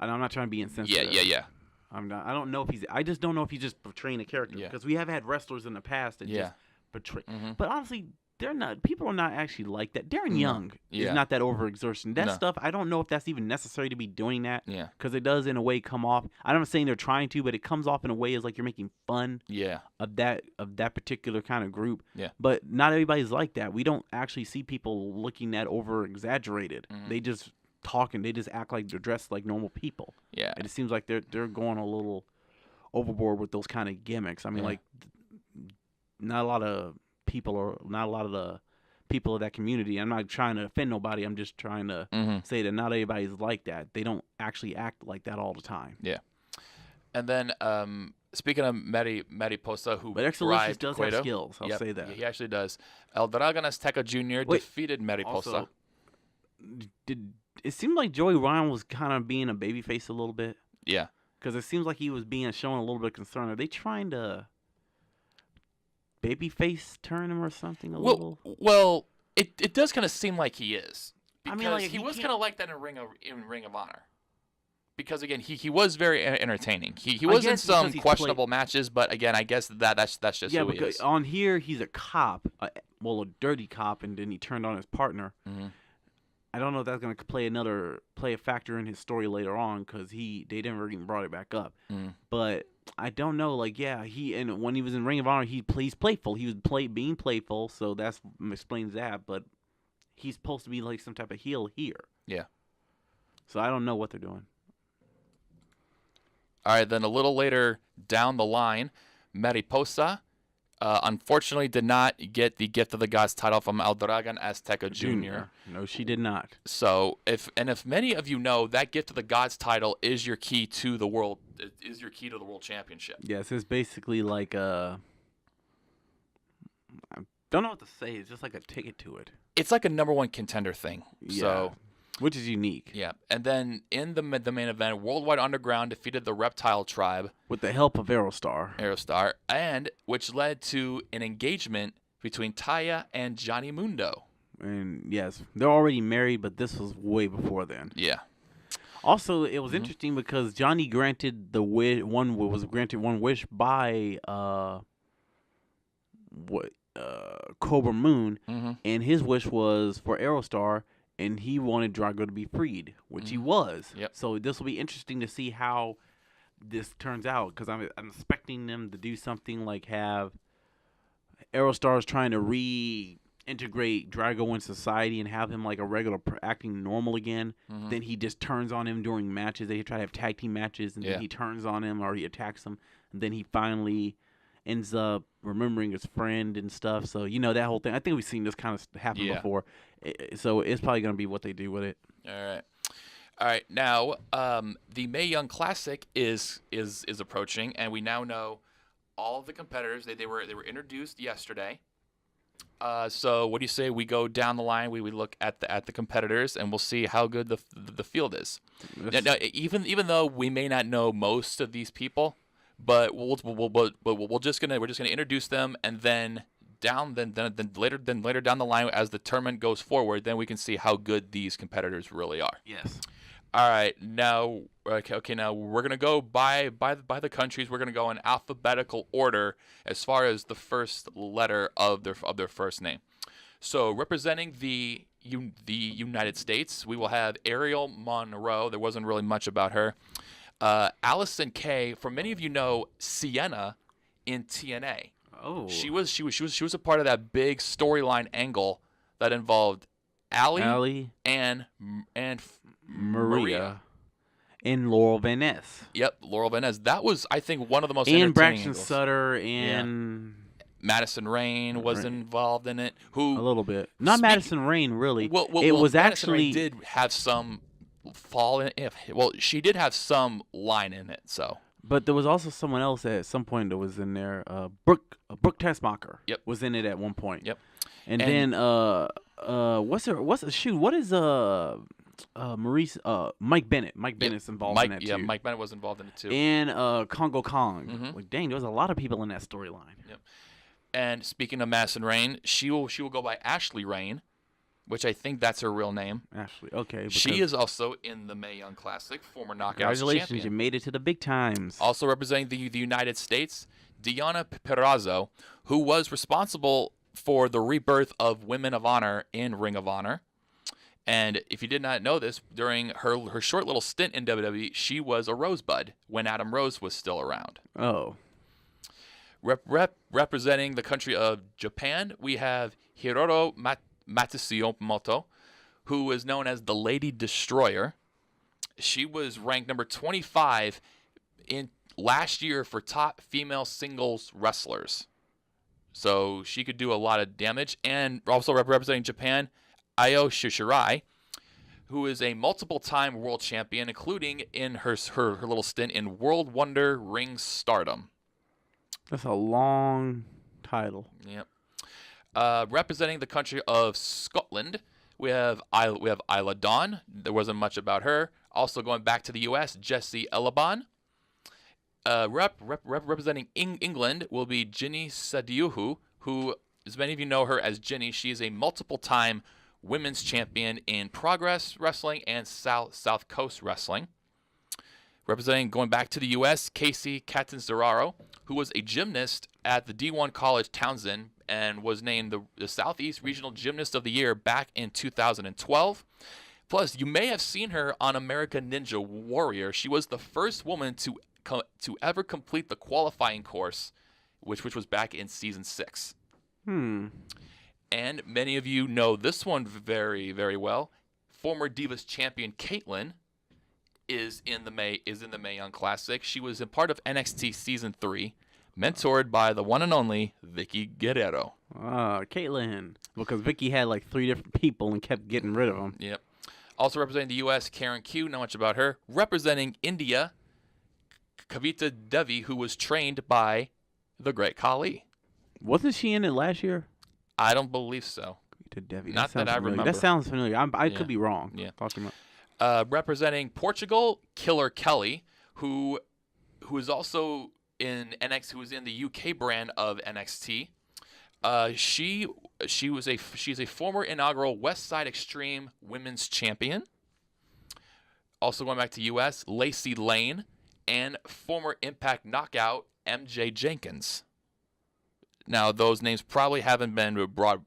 And I'm not trying to be insensitive. Yeah. I'm not. I don't know if he's. I just don't know if he's just portraying a character because we have had wrestlers in the past that just portray. But honestly, they're not. People are not actually like that. Darren Young is not that overexertion. That stuff. I don't know if that's even necessary to be doing that. Yeah. Because it does in a way come off. I'm not saying they're trying to, but it comes off in a way as like you're making fun. Yeah. Of that particular kind of group. Yeah. But not everybody's like that. We don't actually see people looking that over exaggerated. They just talking. They just act like they're dressed like normal people. Yeah. And it seems like they're going a little overboard with those kind of gimmicks. I mean, like, not a lot of the people of that community. I'm not trying to offend nobody. I'm just trying to say that not everybody's like that. They don't actually act like that all the time. Yeah. And then speaking of Mariposa, who but Exolicious does Cueto, have skills. I'll say that. He actually does. El Dragon Azteca Jr. defeated Mariposa. Also, it seemed like Joey Ryan was kind of being a babyface a little bit. Yeah. Because it seems like he was showing a little bit of concern. Are they trying to babyface turn him or something little? Well, it does kind of seem like he is. Because I mean, like, he was kind of like that in Ring of Honor. Because again, he was very entertaining. He was in some questionable matches, but again, I guess that's just who he is. Yeah, because on here he's a cop, a dirty cop, and then he turned on his partner. I don't know if that's going to play a factor in his story later on because they never even brought it back up. But I don't know. Like, and when he was in Ring of Honor, he's playful. He was being playful, so that explains that. But he's supposed to be like some type of heel here. Yeah. So I don't know what they're doing. All right, then a little later down the line, Mariposa unfortunately did not get the Gift of the Gods title from El Dragon Azteca Jr. No, she did not. So if many of you know, that Gift of the Gods title is your key to the world. Is your key to the world championship. Yes, it's basically like I don't know what to say. It's just like a ticket to it. It's like a number one contender thing. Yeah. So. Which is unique. Yeah, and then in the main event, Worldwide Underground defeated the Reptile Tribe with the help of Aerostar, and which led to an engagement between Taya and Johnny Mundo. And yes, they're already married, but this was way before then. Yeah. Also, it was interesting because Johnny granted one wish by Cobra Moon, and his wish was for Aerostar. And he wanted Drago to be freed, which he was. Yep. So this will be interesting to see how this turns out, because I'm expecting them to do something like have Aerostar's trying to reintegrate Drago in society and have him like a regular acting normal again. Then he just turns on him during matches. They try to have tag team matches, and then he turns on him or he attacks him. And then he finally ends up remembering his friend and stuff. So, that whole thing. I think we've seen this kind of happen before. So it's probably going to be what they do with it. All right. Now, the Mae Young Classic is approaching, and we now know all of the competitors. They were introduced yesterday, So what do you say we go down the line? We look at the competitors, and we'll see how good the field is. Now, even though we may not know most of these people, but we're just gonna introduce them, and then later down the line, as the tournament goes forward, then we can see how good these competitors really are. Yes. All right, now now we're gonna go by the countries. We're gonna go in alphabetical order as far as the first letter of their first name. So representing the United States, we will have Ariel Monroe. There wasn't really much about her. Allison Kay. For many of you know Sienna in TNA. Oh. She was a part of that big storyline angle that involved Allie and Maria. And Laurel Van Ness. Yep, Laurel Van Ness. That was, I think, one of the most and entertaining Braxton angles. Sutter and Madison Rain was involved in it. Who a little bit. Not Madison Rain, really. Well, it was Madison actually Rain did have some fall in it. Well, she did have some line in it. So. But there was also someone else at some point that was in there. Brooke Tessmacher. Yep. Was in it at one point. Yep. And then what is Maurice Mike Bennett. Mike Bennett's involved in that too. Yeah, Mike Bennett was involved in it too. And Congo Kong. Mm-hmm. Like, dang, there was a lot of people in that storyline. Yep. And speaking of Madison Rain, she will go by Ashley Rain, which I think that's her real name. Ashley, okay. She is also in the Mae Young Classic, former Knockouts Congratulations, champion. you made it to the big times. Also representing the United States, Diana Perazzo, who was responsible for the rebirth of Women of Honor in Ring of Honor. And if you did not know this, during her short little stint in WWE, she was a Rosebud when Adam Rose was still around. Oh. Representing the country of Japan, we have Hiroro Matsumoto, who is known as the Lady Destroyer. She was ranked number 25 in last year for top female singles wrestlers. So she could do a lot of damage. And also representing Japan, Io Shirai, who is a multiple-time world champion, including in her little stint in World Wonder Ring Stardom. That's a long title. Yep. Representing the country of Scotland, we have Isla Dawn. There wasn't much about her. Also going back to the U.S., Jessie Elabon. Representing England will be Ginny Sadiuhu, who, as many of you know her as Ginny, she is a multiple-time women's champion in Progress Wrestling and South Coast Wrestling. Representing, going back to the U.S., Casey Catanzaro, who was a gymnast at the D1 College Townsend and was named the Southeast Regional Gymnast of the Year back in 2012. Plus, you may have seen her on American Ninja Warrior. She was the first woman to ever complete the qualifying course, which was back in season 6. And many of you know this one very, very well. Former Divas champion Caitlyn is in the Mae Young Classic. She was a part of NXT season 3, mentored by the one and only Vicky Guerrero. Caitlyn, because Vicky had like 3 different people and kept getting rid of them. Yep. Also representing the U.S., Karen Q. Not much about her. Representing India, Kavita Devi, who was trained by the Great Khali. Wasn't she in it last year? I don't believe so. Kavita Devi. Not that I remember. That sounds familiar. I could be wrong. Yeah. Talking about. Representing Portugal, Killer Kelly, who is also in NXT, who is in the UK brand of NXT. She's a former inaugural Westside Extreme Women's Champion. Also going back to US, Lacey Lane, and former Impact Knockout MJ Jenkins. Now those names probably haven't been brought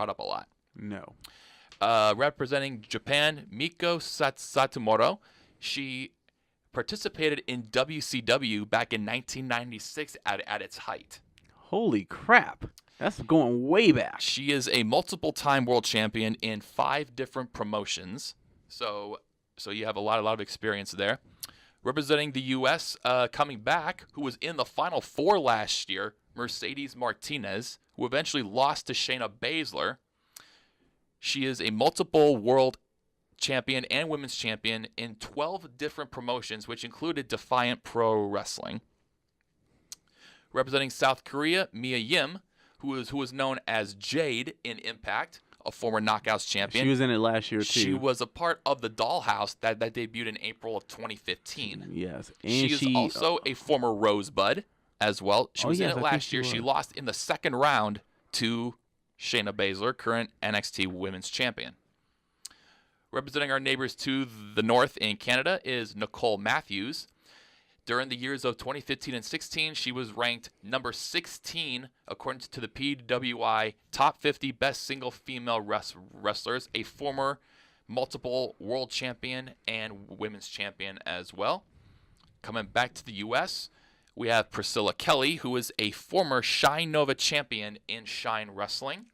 up a lot. No. Representing Japan, Miko Satomoro. She participated in WCW back in 1996 at its height. Holy crap. That's going way back. She is a multiple-time world champion in 5 different promotions. So you have a lot of experience there. Representing the U.S., coming back, who was in the Final 4 last year, Mercedes Martinez, who eventually lost to Shayna Baszler. She is a multiple world champion and women's champion in 12 different promotions, which included Defiant Pro Wrestling. Representing South Korea, Mia Yim, who was known as Jade in Impact, a former Knockouts champion. She was in it last year, too. She was a part of the Dollhouse that debuted in April of 2015. Yes. And she is also a former Rosebud as well. She was in it last year. She lost in the second round to Shayna Baszler, current NXT Women's Champion. Representing our neighbors to the north in Canada is Nicole Matthews. During the years of 2015 and 16, she was ranked number 16 according to the PWI Top 50 Best Single Female Wrestlers, a former multiple world champion and women's champion as well. Coming back to the U.S., we have Priscilla Kelly, who is a former Shine Nova champion in Shine Wrestling.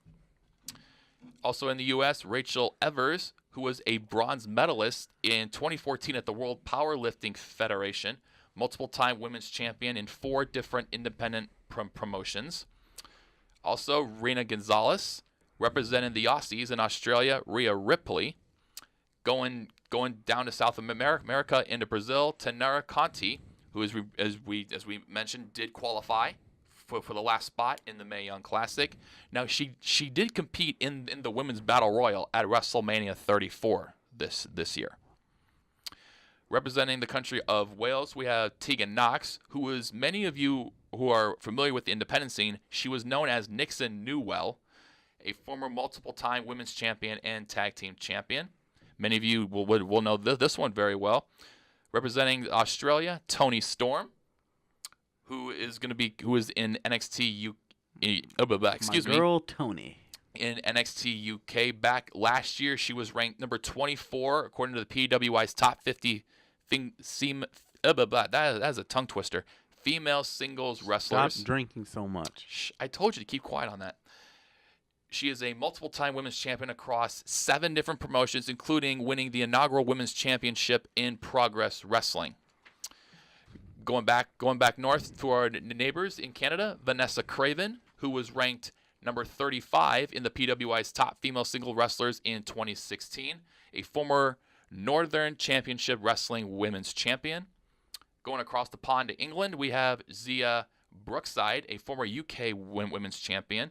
Also in the U.S., Rachel Evers, who was a bronze medalist in 2014 at the World Powerlifting Federation, multiple-time women's champion in 4 different independent promotions. Also, Rena Gonzalez, representing the Aussies in Australia, Rhea Ripley. Going down to South America into Brazil, Tanara Conti, who, as we mentioned, did qualify for the last spot in the Mae Young Classic. Now, she did compete in the Women's Battle Royal at WrestleMania 34 this year. Representing the country of Wales, we have Tegan Knox, who is, many of you who are familiar with the independent scene, she was known as Nixon Newell, a former multiple-time women's champion and tag team champion. Many of you will know this one very well. Representing Australia, Toni Storm, who is in NXT UK. My girl Tony. In NXT UK back last year, she was ranked number 24 according to the PWI's Top 50 that is a tongue twister. Female singles wrestlers. Stop drinking so much. I told you to keep quiet on that. She is a multiple-time women's champion across 7 different promotions, including winning the inaugural women's championship in Progress Wrestling. Going back north to our neighbors in Canada, Vanessa Craven, who was ranked number 35 in the PWI's Top Female Single Wrestlers in 2016, a former Northern Championship Wrestling Women's Champion. Going across the pond to England, we have Zia Brookside, a former UK Women's Champion.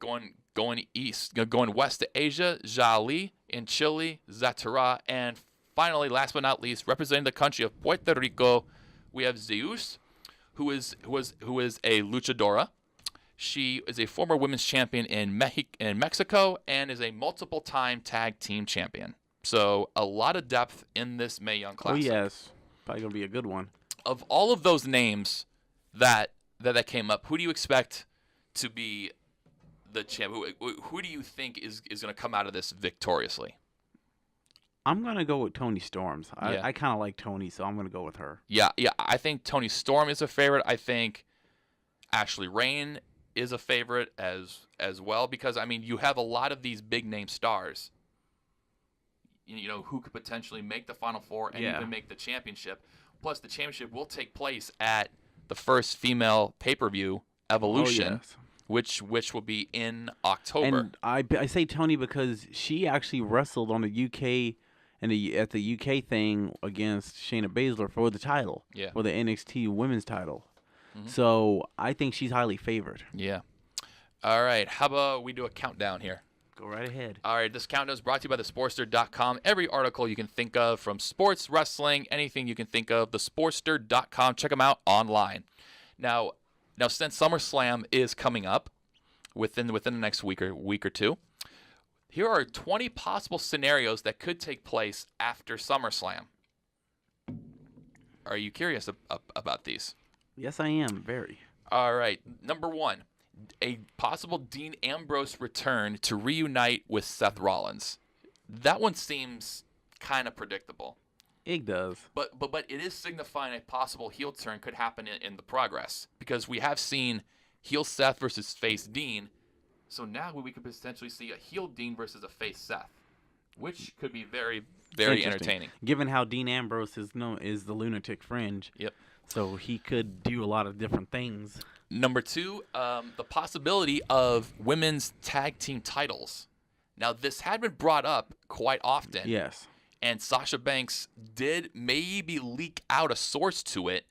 Going west to Asia, Jia Li. In Chile, Zatara. And finally, last but not least, representing the country of Puerto Rico, we have Zeus, who is a luchadora. She is a former women's champion in Mexico and is a multiple-time tag team champion. So a lot of depth in this Mae Young Classic. Oh, yes. Probably going to be a good one. Of all of those names that came up, who do you expect to be the champ? Who do you think is going to come out of this victoriously? I'm going to go with Toni Storm. I kind of like Toni, so I'm going to go with her. Yeah. I think Toni Storm is a favorite. I think Ashley Rain is a favorite as well because, I mean, you have a lot of these big-name stars, who could potentially make the Final Four and even make the championship. Plus, the championship will take place at the first female pay-per-view, Evolution, which will be in October. And I say Toni because she actually wrestled on the UK at the UK thing against Shayna Baszler for the title, for the NXT Women's title. Mm-hmm. So I think she's highly favored. Yeah. All right. How about we do a countdown here? Go right ahead. All right, this countdown is brought to you by thesportster.com. Every article you can think of from sports, wrestling, anything you can think of, thesportster.com. Check them out online. Now since SummerSlam is coming up within the next week or two, here are 20 possible scenarios that could take place after SummerSlam. Are you curious about these? Yes, I am. Very. All right. Number 1. A possible Dean Ambrose return to reunite with Seth Rollins. That one seems kind of predictable. It does. But it is signifying a possible heel turn could happen in the Progress because we have seen heel Seth versus face Dean. So now we could potentially see a heel Dean versus a face Seth, which could be very, very entertaining. Given how Dean Ambrose is the lunatic fringe. Yep. So he could do a lot of different things. Number 2, the possibility of women's tag team titles. Now, this had been brought up quite often. Yes. And Sasha Banks did maybe leak out a source to it,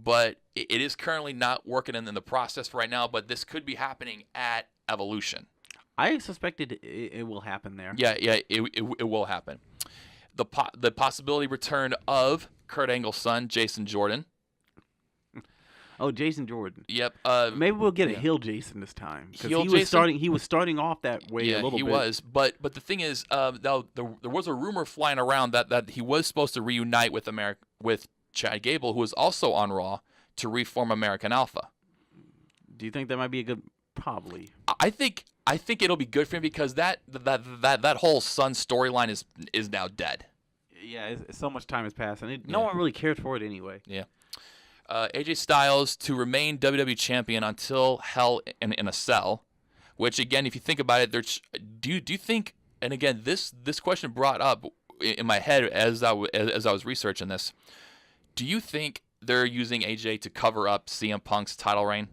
but it is currently not working in the process right now. But this could be happening at Evolution. I suspected it will happen there. Yeah, it will happen. The possibility return of Kurt Angle's son, Jason Jordan. Oh, Jason Jordan. Yep. Maybe we'll get a heel Jason this time because he was starting off that way a little bit. Yeah, he was. But the thing is, there was a rumor flying around that he was supposed to reunite with Chad Gable, who was also on Raw, to reform American Alpha. Do you think that might be a good? Probably. I think it'll be good for him because that whole son storyline is now dead. Yeah, so much time has passed, and no one really cared for it anyway. Yeah. AJ Styles to remain WWE champion until Hell in a Cell, which again, if you think about it, do you think? And again, this question brought up in my head as I was researching this. Do you think they're using AJ to cover up CM Punk's title reign?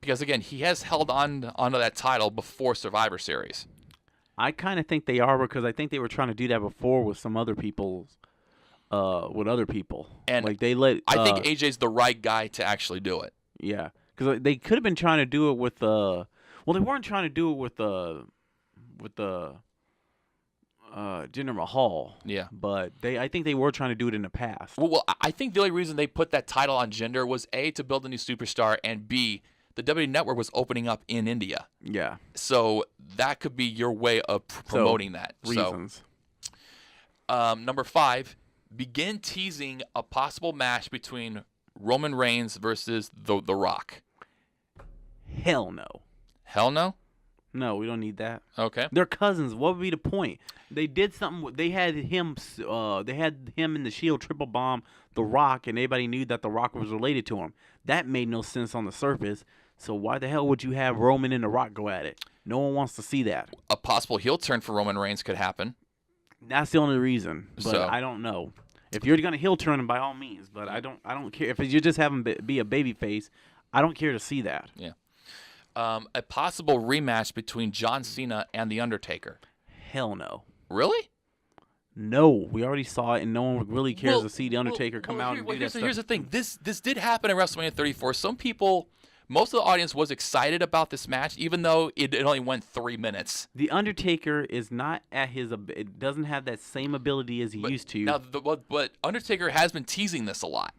Because again, he has held onto that title before Survivor Series. I kind of think they are because I think they were trying to do that before with some other people. With other people, and like they let. I think AJ's the right guy to actually do it. Yeah, because they could have been trying to do it with well, they weren't trying to do it with Jinder Mahal. Yeah, but I think they were trying to do it in the past. Well, I think the only reason they put that title on Jinder was A, to build a new superstar, and B, the WWE Network was opening up in India. Yeah, so that could be your way of promoting that. Reasons. So, number 5. Begin teasing a possible match between Roman Reigns versus The Rock. Hell no. Hell no? No, we don't need that. Okay. They're cousins. What would be the point? They did something. They had him. They had him in the Shield triple bomb The Rock, and everybody knew that The Rock was related to him. That made no sense on the surface. So why the hell would you have Roman and The Rock go at it? No one wants to see that. A possible heel turn for Roman Reigns could happen. That's the only reason, but I don't know. If you're gonna heel turn him, by all means, but I don't care. If you just have him be a baby face, I don't care to see that. Yeah. A possible rematch between John Cena and The Undertaker. Hell no. Really? No, we already saw it, and no one really cares to see The Undertaker come out and do that stuff. Here's the thing. This did happen at WrestleMania 34. Some people. Most of the audience was excited about this match, even though it only went 3 minutes. The Undertaker is not at it doesn't have that same ability as he used to. Now, but Undertaker has been teasing this a lot.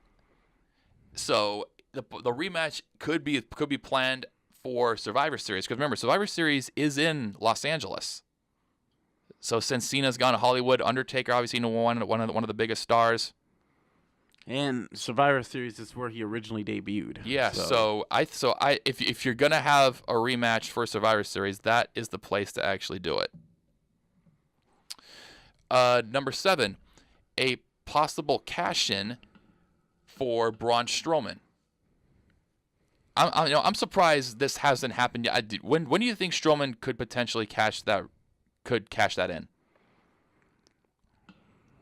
So the rematch could be planned for Survivor Series, because remember, Survivor Series is in Los Angeles. So since Cena's gone to Hollywood, Undertaker obviously one of the biggest stars. And Survivor Series is where he originally debuted. Yeah, so if you're gonna have a rematch for Survivor Series, that is the place to actually do it. Number 7, a possible cash-in for Braun Strowman. I'm surprised this hasn't happened yet. When do you think Strowman could potentially cash that in?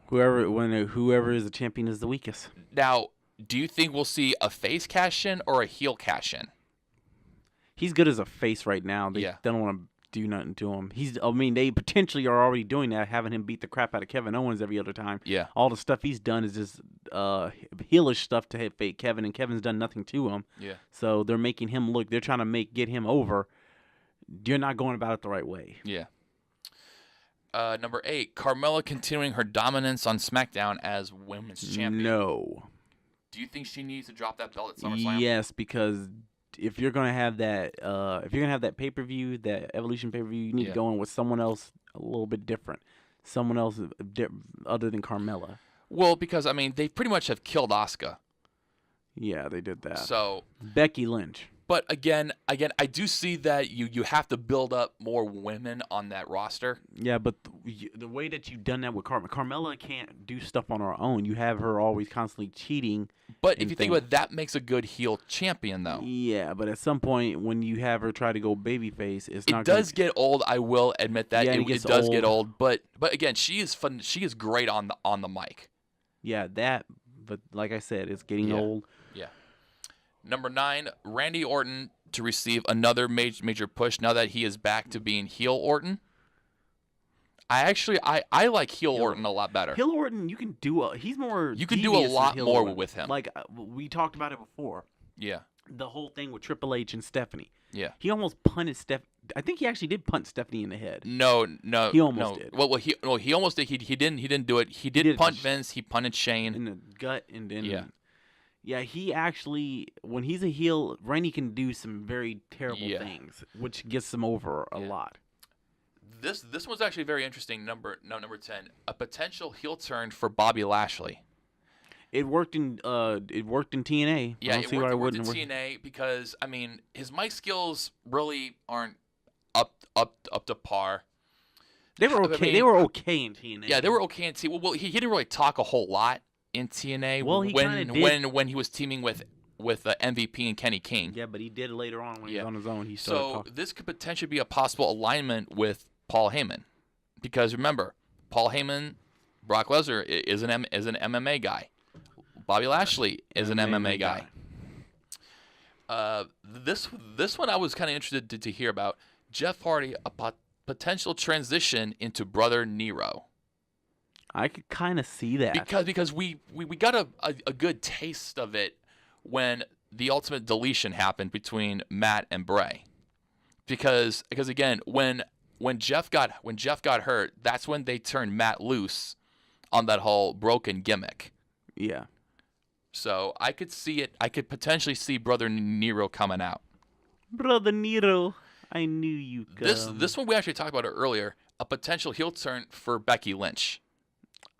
Whoever is the champion is the weakest. Now, do you think we'll see a face cash in or a heel cash in? He's good as a face right now. They don't want to do nothing to him. They potentially are already doing that, having him beat the crap out of Kevin Owens every other time. Yeah. All the stuff he's done is just heelish stuff to hit fake Kevin, and Kevin's done nothing to him. Yeah. So they're making him look. They're trying to get him over. You're not going about it the right way. Yeah. Number 8, Carmella continuing her dominance on SmackDown as Women's Champion. No. Do you think she needs to drop that belt at SummerSlam? Yes, because if you're gonna have that pay-per-view, that Evolution pay-per-view, you need to go in with someone else a little bit different, someone else other than Carmella. Well, because they pretty much have killed Asuka. Yeah, they did that. So Becky Lynch. But again, I do see that you have to build up more women on that roster. Yeah, but the way that you've done that with Carmella can't do stuff on her own. You have her always constantly cheating. But if you think about it, that makes a good heel champion, though. Yeah, but at some point when you have her try to go babyface, it does get old. I will admit that it does get old. But again, she is fun. She is great on the mic. Yeah, but like I said, it's getting old. Yeah. Number 9, Randy Orton to receive another major push now that he is back to being heel Orton. I like heel Orton a lot better. Heel Orton, you can do he's more. You can do a lot more Orton. with him. Like we talked about it before. Yeah. The whole thing with Triple H and Stephanie. Yeah. He almost punted I think he actually did punt Stephanie in the head. No. He almost did. Well, he almost did. He didn't do it. He did punt Vince. He punted Shane in the gut, and then yeah. Yeah, he actually, when he's a heel, Randy can do some very terrible things, which gets him over a lot. This one's actually very interesting. Number 10, a potential heel turn for Bobby Lashley. It worked in TNA. Yeah, it worked in TNA because I mean his mic skills really aren't up to par. They were okay. They were okay in TNA. Yeah, they were okay in TNA. Well, he didn't really talk a whole lot in TNA. Well, he when he was teaming with MVP and Kenny King. Yeah, but he did later on when he was on his own. So this could potentially be a possible alignment with Paul Heyman, because remember, Paul Heyman, Brock Lesnar is an MMA guy. Bobby Lashley is an MMA guy. This one I was kind of interested to hear about. Jeff Hardy, a potential transition into Brother Nero. I could kind of see that because we got a good taste of it when the Ultimate Deletion happened between Matt and Bray. Because again, when Jeff got hurt, that's when they turned Matt loose on that whole broken gimmick. Yeah. So I could see it. I could potentially see Brother Nero coming out. Brother Nero, I knew you could. This one we actually talked about it earlier. A potential heel turn for Becky Lynch.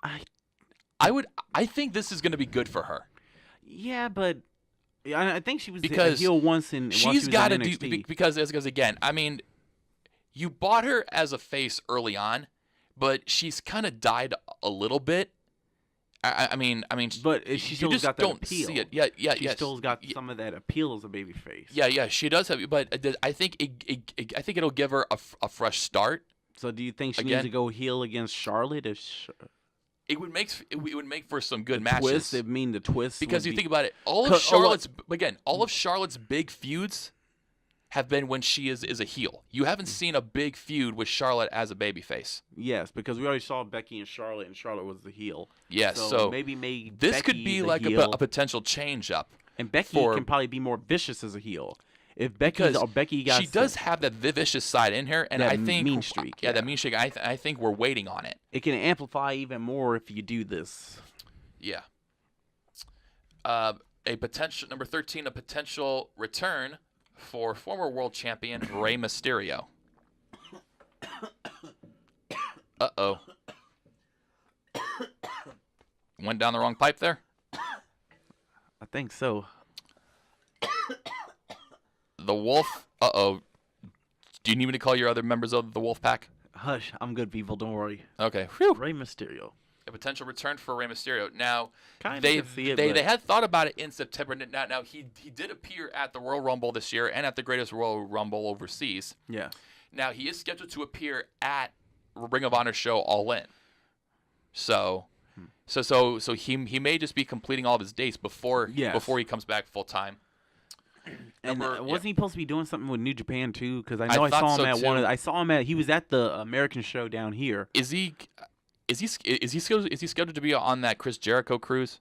I think this is going to be good for her. Yeah, but I think she was a heel once in. She's got to do because again, I mean, you bought her as a face early on, but she's kind of died a little bit. I mean, but she still got that appeal. See it. Yeah, she still got some of that appeal as a babyface. Yeah, she does have. But I think it'll give her a fresh start. So, do you think she needs to go heel against Charlotte? It would make for some good matches. The twist. Because you think about it, all of Charlotte's big feuds have been when she is a heel. You haven't seen a big feud with Charlotte as a babyface. Yes, because we already saw Becky and Charlotte was the heel. Yes, so maybe this Becky could be like a potential change up. And Becky can probably be more vicious as a heel. If Becky got she does have that vicious side in her, and I think mean streak. Yeah, that mean streak. I think we're waiting on it. It can amplify even more if you do this. Yeah. A potential number 13, a potential return for former world champion Rey Mysterio. Uh-oh. Went down the wrong pipe there? I think so. The Wolf. Uh-oh. Do you need me to call your other members of the Wolf Pack? Hush. I'm good, people. Don't worry. Okay. Whew. Rey Mysterio. A potential return for Rey Mysterio. Now, they had thought about it in September. Now he did appear at the Royal Rumble this year and at the Greatest Royal Rumble overseas. Yeah. Now he is scheduled to appear at Ring of Honor show All In. So he may just be completing all of his dates before he comes back full time. And wasn't he supposed to be doing something with New Japan too? Because I saw him at one of. I saw him he was at the American show down here. Is he scheduled to be on that Chris Jericho cruise?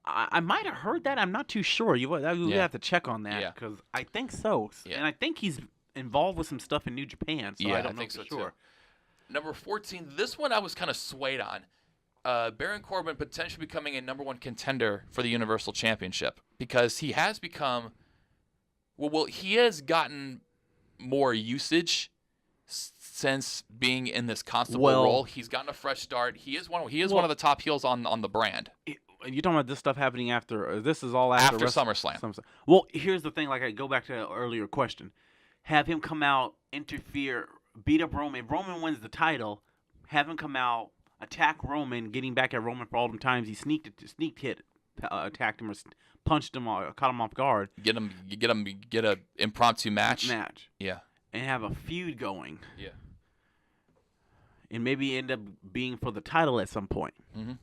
I might have heard that. I'm not too sure. You would have to check on that because I think so. Yeah. And I think he's involved with some stuff in New Japan. So I don't know for sure. Too. Number 14. This one I was kind of swayed on. Baron Corbin potentially becoming a number 1 contender for the Universal Championship because he has become. Well, he has gotten more usage since being in this constable role. He's gotten a fresh start. He is one of the top heels on the brand. You're talking about this stuff happening after. This is all after SummerSlam. Well, here's the thing. Like I go back to the earlier question. Have him come out, interfere, beat up Roman. If Roman wins the title, have him come out, attack Roman, getting back at Roman for all the times he sneaked hit, attacked him or punched him, caught him off guard. Get a impromptu match. Yeah. And have a feud going. Yeah. And maybe end up being for the title at some point. Mm-hmm.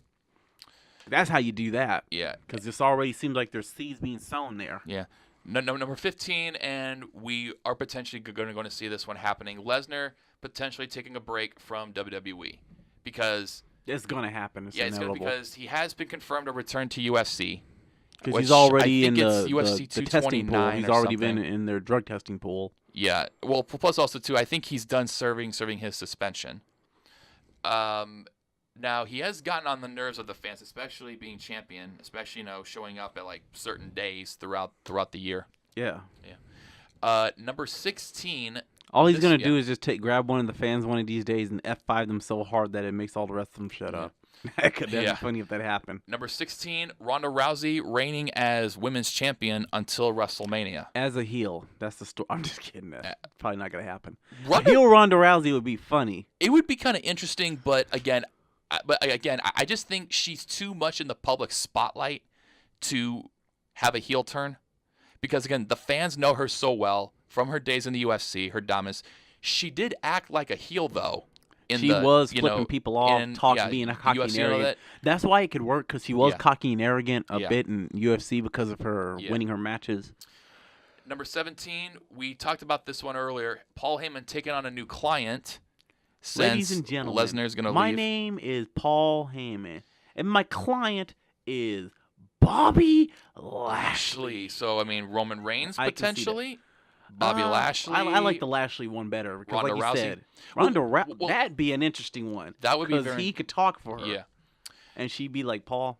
That's how you do that. Yeah. Because this already seems like there's seeds being sown there. Yeah. Number 15, and we are potentially going to see this one happening. Lesnar potentially taking a break from WWE because it's gonna happen. It's inevitable. Because he has been confirmed to return to UFC. Because he's already in the UFC the testing pool. He's already been in their drug testing pool. Yeah. Well, plus also too, I think he's done serving his suspension. Now he has gotten on the nerves of the fans, especially being champion, especially showing up at like certain days throughout the year. Yeah. Yeah. Number 16. All he's gonna do is just grab one of the fans one of these days and F5 them so hard that it makes all the rest of them shut up. That'd be funny if that happened. Number 16, Ronda Rousey reigning as women's champion until WrestleMania. As a heel. That's the story. I'm just kidding. That's probably not going to happen. A heel Ronda Rousey would be funny. It would be kind of interesting, but again, I just think she's too much in the public spotlight to have a heel turn. Because, again, the fans know her so well from her days in the UFC, her dominance. She did act like a heel, though. She was flipping people off, being a cocky and arrogant. That's why it could work, because she was cocky and arrogant a bit in UFC because of her winning her matches. Number 17, we talked about this one earlier. Paul Heyman taking on a new client. Ladies and gentlemen, Lesnar's going to leave. My name is Paul Heyman, and my client is Bobby Lashley. So, I mean, Roman Reigns, potentially. Bobby Lashley. I like the Lashley one better because, Ronda like you Rousey. said, Ronda that'd be an interesting one. That would be because he could talk for her. Yeah, and she'd be like, Paul,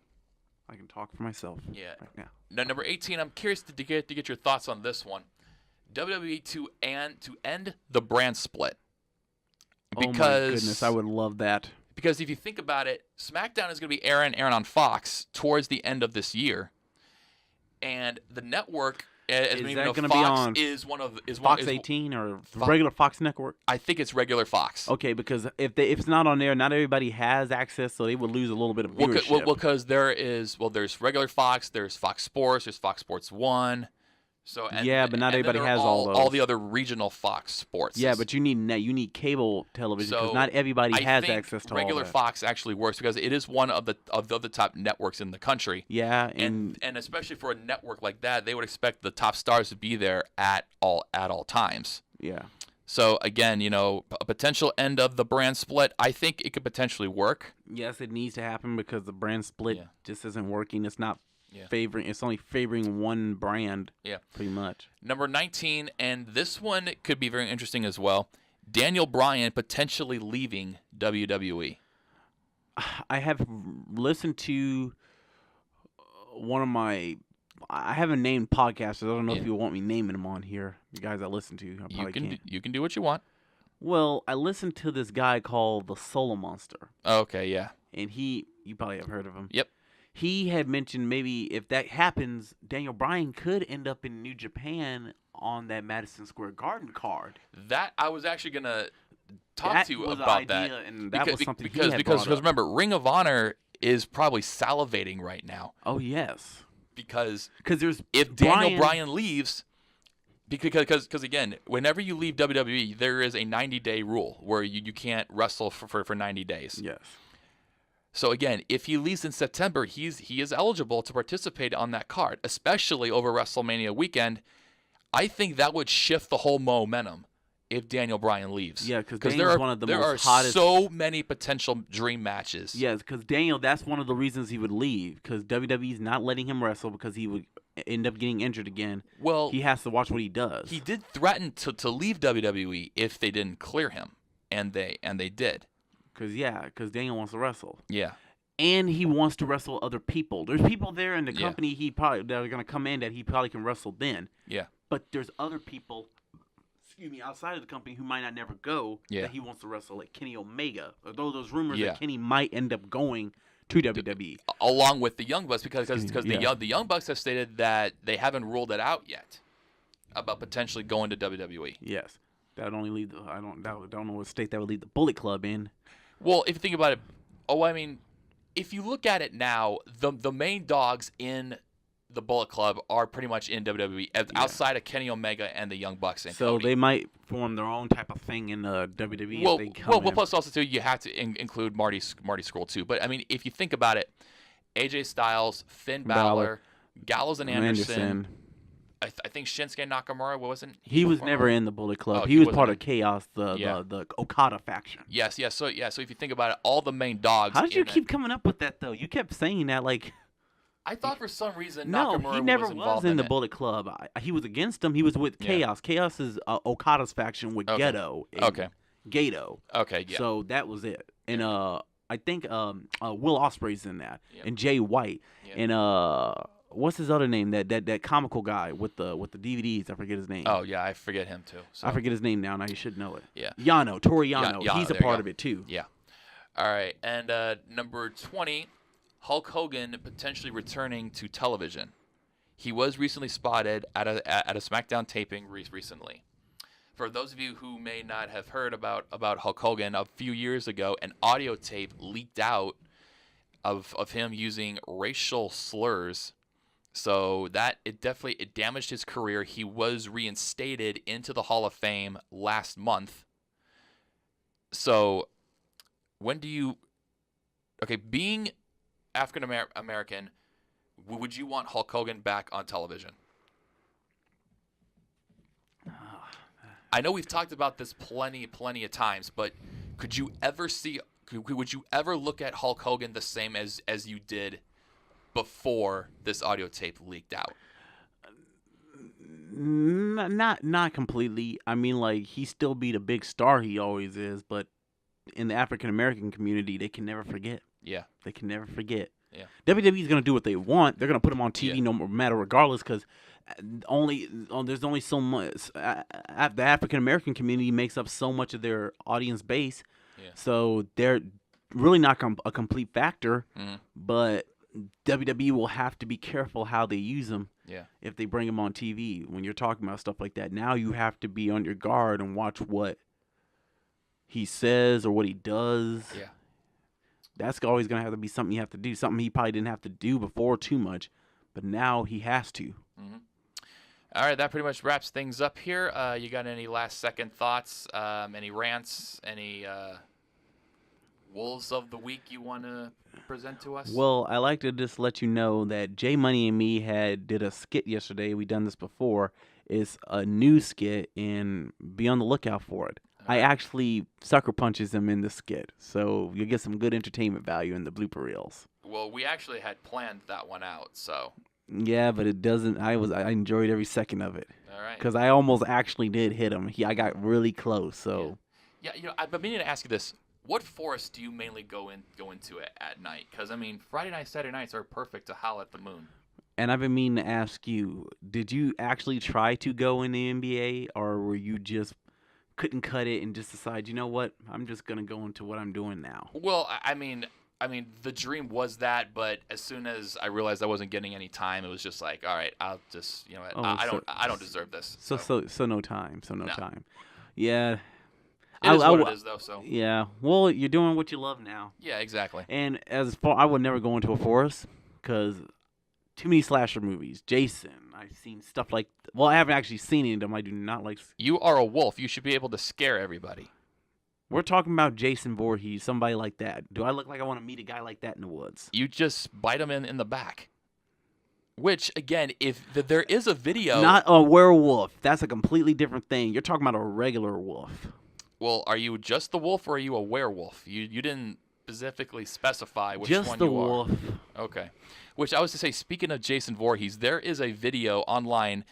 I can talk for myself. Yeah. Right now. Now, number 18. I'm curious to get your thoughts on this one. WWE to end the brand split. Because, oh my goodness, I would love that. Because if you think about it, SmackDown is going to be airing on Fox towards the end of this year, and the network. Is that going to be on Fox 18 or regular Fox network? I think it's regular Fox. Okay, because if it's not on there, not everybody has access, so they would lose a little bit of viewership. Well, because there's regular Fox, there's Fox Sports, there's Fox Sports 1. So but not everybody has all those. All the other regional Fox Sports. Yeah, but you need cable television because not everybody has access to all that. Regular Fox actually works because it is one of the top networks in the country. Yeah, and especially for a network like that, they would expect the top stars to be there at all times. Yeah. So again, a potential end of the brand split, I think it could potentially work. Yes, it needs to happen because the brand split just isn't working. It's not. It's only favoring one brand. Yeah, pretty much. Number 19, and this one could be very interesting as well. Daniel Bryan potentially leaving WWE. I have listened to one of my. I haven't named podcasters. I don't know if you want me naming them on here. The guys I listen to, I probably can't. You can do what you want. Well, I listened to this guy called the Solo Monster. Okay, yeah. And you probably have heard of him. Yep. He had mentioned maybe if that happens, Daniel Bryan could end up in New Japan on that Madison Square Garden card. That I was actually gonna talk to you about that. And that was something because remember, Ring of Honor is probably salivating right now. Oh yes. Because if Daniel Bryan leaves, because again, whenever you leave WWE, there is a 90-day rule where you can't wrestle for 90 days. Yes. So again, if he leaves in September, he is eligible to participate on that card, especially over WrestleMania weekend. I think that would shift the whole momentum if Daniel Bryan leaves. Yeah, because there are so many potential dream matches. Yes, because Daniel, that's one of the reasons he would leave, because WWE's not letting him wrestle because he would end up getting injured again. Well, he has to watch what he does. He did threaten to leave WWE if they didn't clear him, and they did. Because Daniel wants to wrestle. Yeah. And he wants to wrestle other people. There's people there in the company that are going to come in that he probably can wrestle then. Yeah. But there's other people, outside of the company who might not never go that he wants to wrestle, like Kenny Omega. Although those rumors that Kenny might end up going to WWE. Along with the Young Bucks, because the Young Bucks have stated that they haven't ruled it out yet about potentially going to WWE. Yes. That would only leave I don't know what state that would leave the Bullet Club in. Well, if you think about it, if you look at it now, the main dogs in the Bullet Club are pretty much in WWE outside of Kenny Omega and the Young Bucks. And so Cody. they might form their own type of thing in the WWE. If they come in. Plus also too, you have to include Marty Scurll too. But if you think about it, AJ Styles, Finn Balor, Gallows and Anderson. I think Shinsuke Nakamura wasn't. He was never in the Bullet Club. He was part of Chaos, the Okada faction. Yes. So if you think about it, all the main dogs. How did you keep coming up with that though? You kept saying that like. I thought for some reason no, Nakamura he never was involved in the it. Bullet Club. He was against them. He was with Chaos. Chaos is Okada's faction with Gedo. Gato. Okay, yeah. So that was it. And I think Will Ospreay's in that, and Jay White, and what's his other name? That comical guy with the DVDs. I forget his name. Oh yeah, I forget him too. So. I forget his name now. Now you should know it. Yeah. Yano, Tori Yano. He's a part of it too. Yeah. All right, and number 20. Hulk Hogan potentially returning to television. He was recently spotted at a Smackdown taping recently. For those of you who may not have heard about Hulk Hogan, a few years ago, an audio tape leaked out of him using racial slurs. So that it damaged his career. He was reinstated into the Hall of Fame last month. So when do you being African American, would you want Hulk Hogan back on television? I know we've talked about this plenty of times, but would you ever look at Hulk Hogan the same as you did before this audio tape leaked out? Not completely. I mean, like, he still be the big star he always is, but in the African American community, they can never forget. Yeah. They can never forget. Yeah. WWE's going to do what they want. They're going to put him on TV no matter regardless, because there's only so much. The African American community makes up so much of their audience base. Yeah. So they're really not a complete factor, but WWE will have to be careful how they use them. Yeah. If they bring him on TV, when you're talking about stuff like that, now you have to be on your guard and watch what he says or what he does. Yeah. That's always going to have to be something you have to do. Something he probably didn't have to do before too much, but now he has to. Mm-hmm. All right, that pretty much wraps things up here. You got any last-second thoughts, any rants, any Wolves of the Week you want to present to us? Well, I like to just let you know that J Money and me did a skit yesterday. We done this before. It's a new skit, and be on the lookout for it. I actually sucker punches him in the skit, so you'll get some good entertainment value in the blooper reels. Well, we actually had planned that one out, so. Yeah, but it doesn't. I enjoyed every second of it. All right. Because I almost actually did hit him. I got really close. So. Yeah, I've been meaning to ask you this: what forest do you mainly go into at night? Because I mean, Friday night, Saturday nights are perfect to howl at the moon. And I've been meaning to ask you: did you actually try to go in the NBA, or were you just couldn't cut it and just decide, you know what, I'm just gonna go into what I'm doing now? Well, I mean, the dream was that, but as soon as I realized I wasn't getting any time, it was just like, all right, I'll just, I don't deserve this. So no time. Yeah. It is what it is, though. So. Yeah. Well, you're doing what you love now. Yeah, exactly. And I would never go into a forest because too many slasher movies. Jason. I've seen stuff like. Well, I haven't actually seen any of them. I do not like. You are a wolf. You should be able to scare everybody. We're talking about Jason Voorhees, somebody like that. Do I look like I want to meet a guy like that in the woods? You just bite him in the back. Which, again, if there is a video. Not a werewolf. That's a completely different thing. You're talking about a regular wolf. Well, are you just the wolf or are you a werewolf? You didn't specifically specify which just one the you wolf. are. Okay. Which I was to say, speaking of Jason Voorhees, there is a video online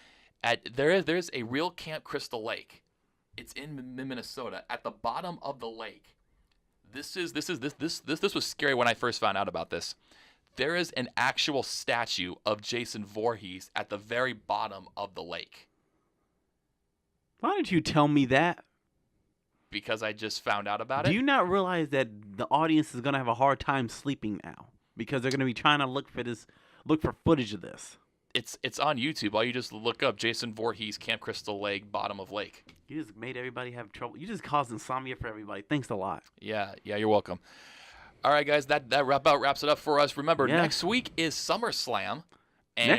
there's a real Camp Crystal Lake. It's in Minnesota at the bottom of the lake. This was scary when I first found out about this. There is an actual statue of Jason Voorhees at the very bottom of the lake. Why didn't you tell me that? Because I just found out about it. Do you not realize that the audience is going to have a hard time sleeping now? Because they're going to be trying to look for footage of this. It's on YouTube. All you just look up Jason Voorhees, Camp Crystal Lake, bottom of lake. You just made everybody have trouble. You just caused insomnia for everybody. Thanks a lot. Yeah, you're welcome. All right, guys, that wraps it up for us. Remember, next week is SummerSlam. And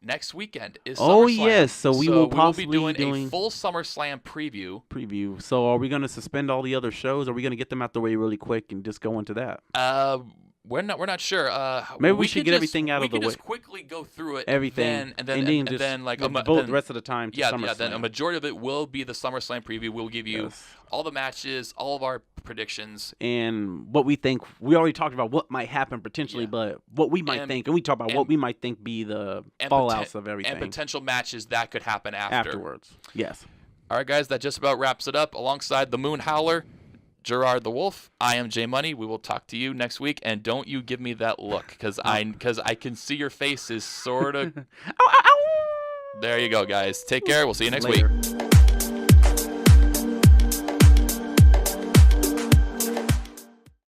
next weekend is SummerSlam. Oh, yes. So we will possibly be doing a full SummerSlam preview. So are we going to suspend all the other shows? Or are we going to get them out the way really quick and just go into that? We're not sure. Maybe we should get everything out of the way. We can just quickly go through it. Everything. And then like the rest of the time to SummerSlam. Then a majority of it will be the SummerSlam preview. We'll give you all the matches, all of our predictions. And what we think. We already talked about what might happen potentially, but what we might think. And we talked about what we might think be the fallouts of everything. And potential matches that could happen afterwards. Yes. All right, guys. That just about wraps it up. Alongside the Moon Howler, Gerard the Wolf, I am J Money. We will talk to you next week, and don't you give me that look, because I can see your face is sort of. There you go, guys. Take care. We'll see you next week.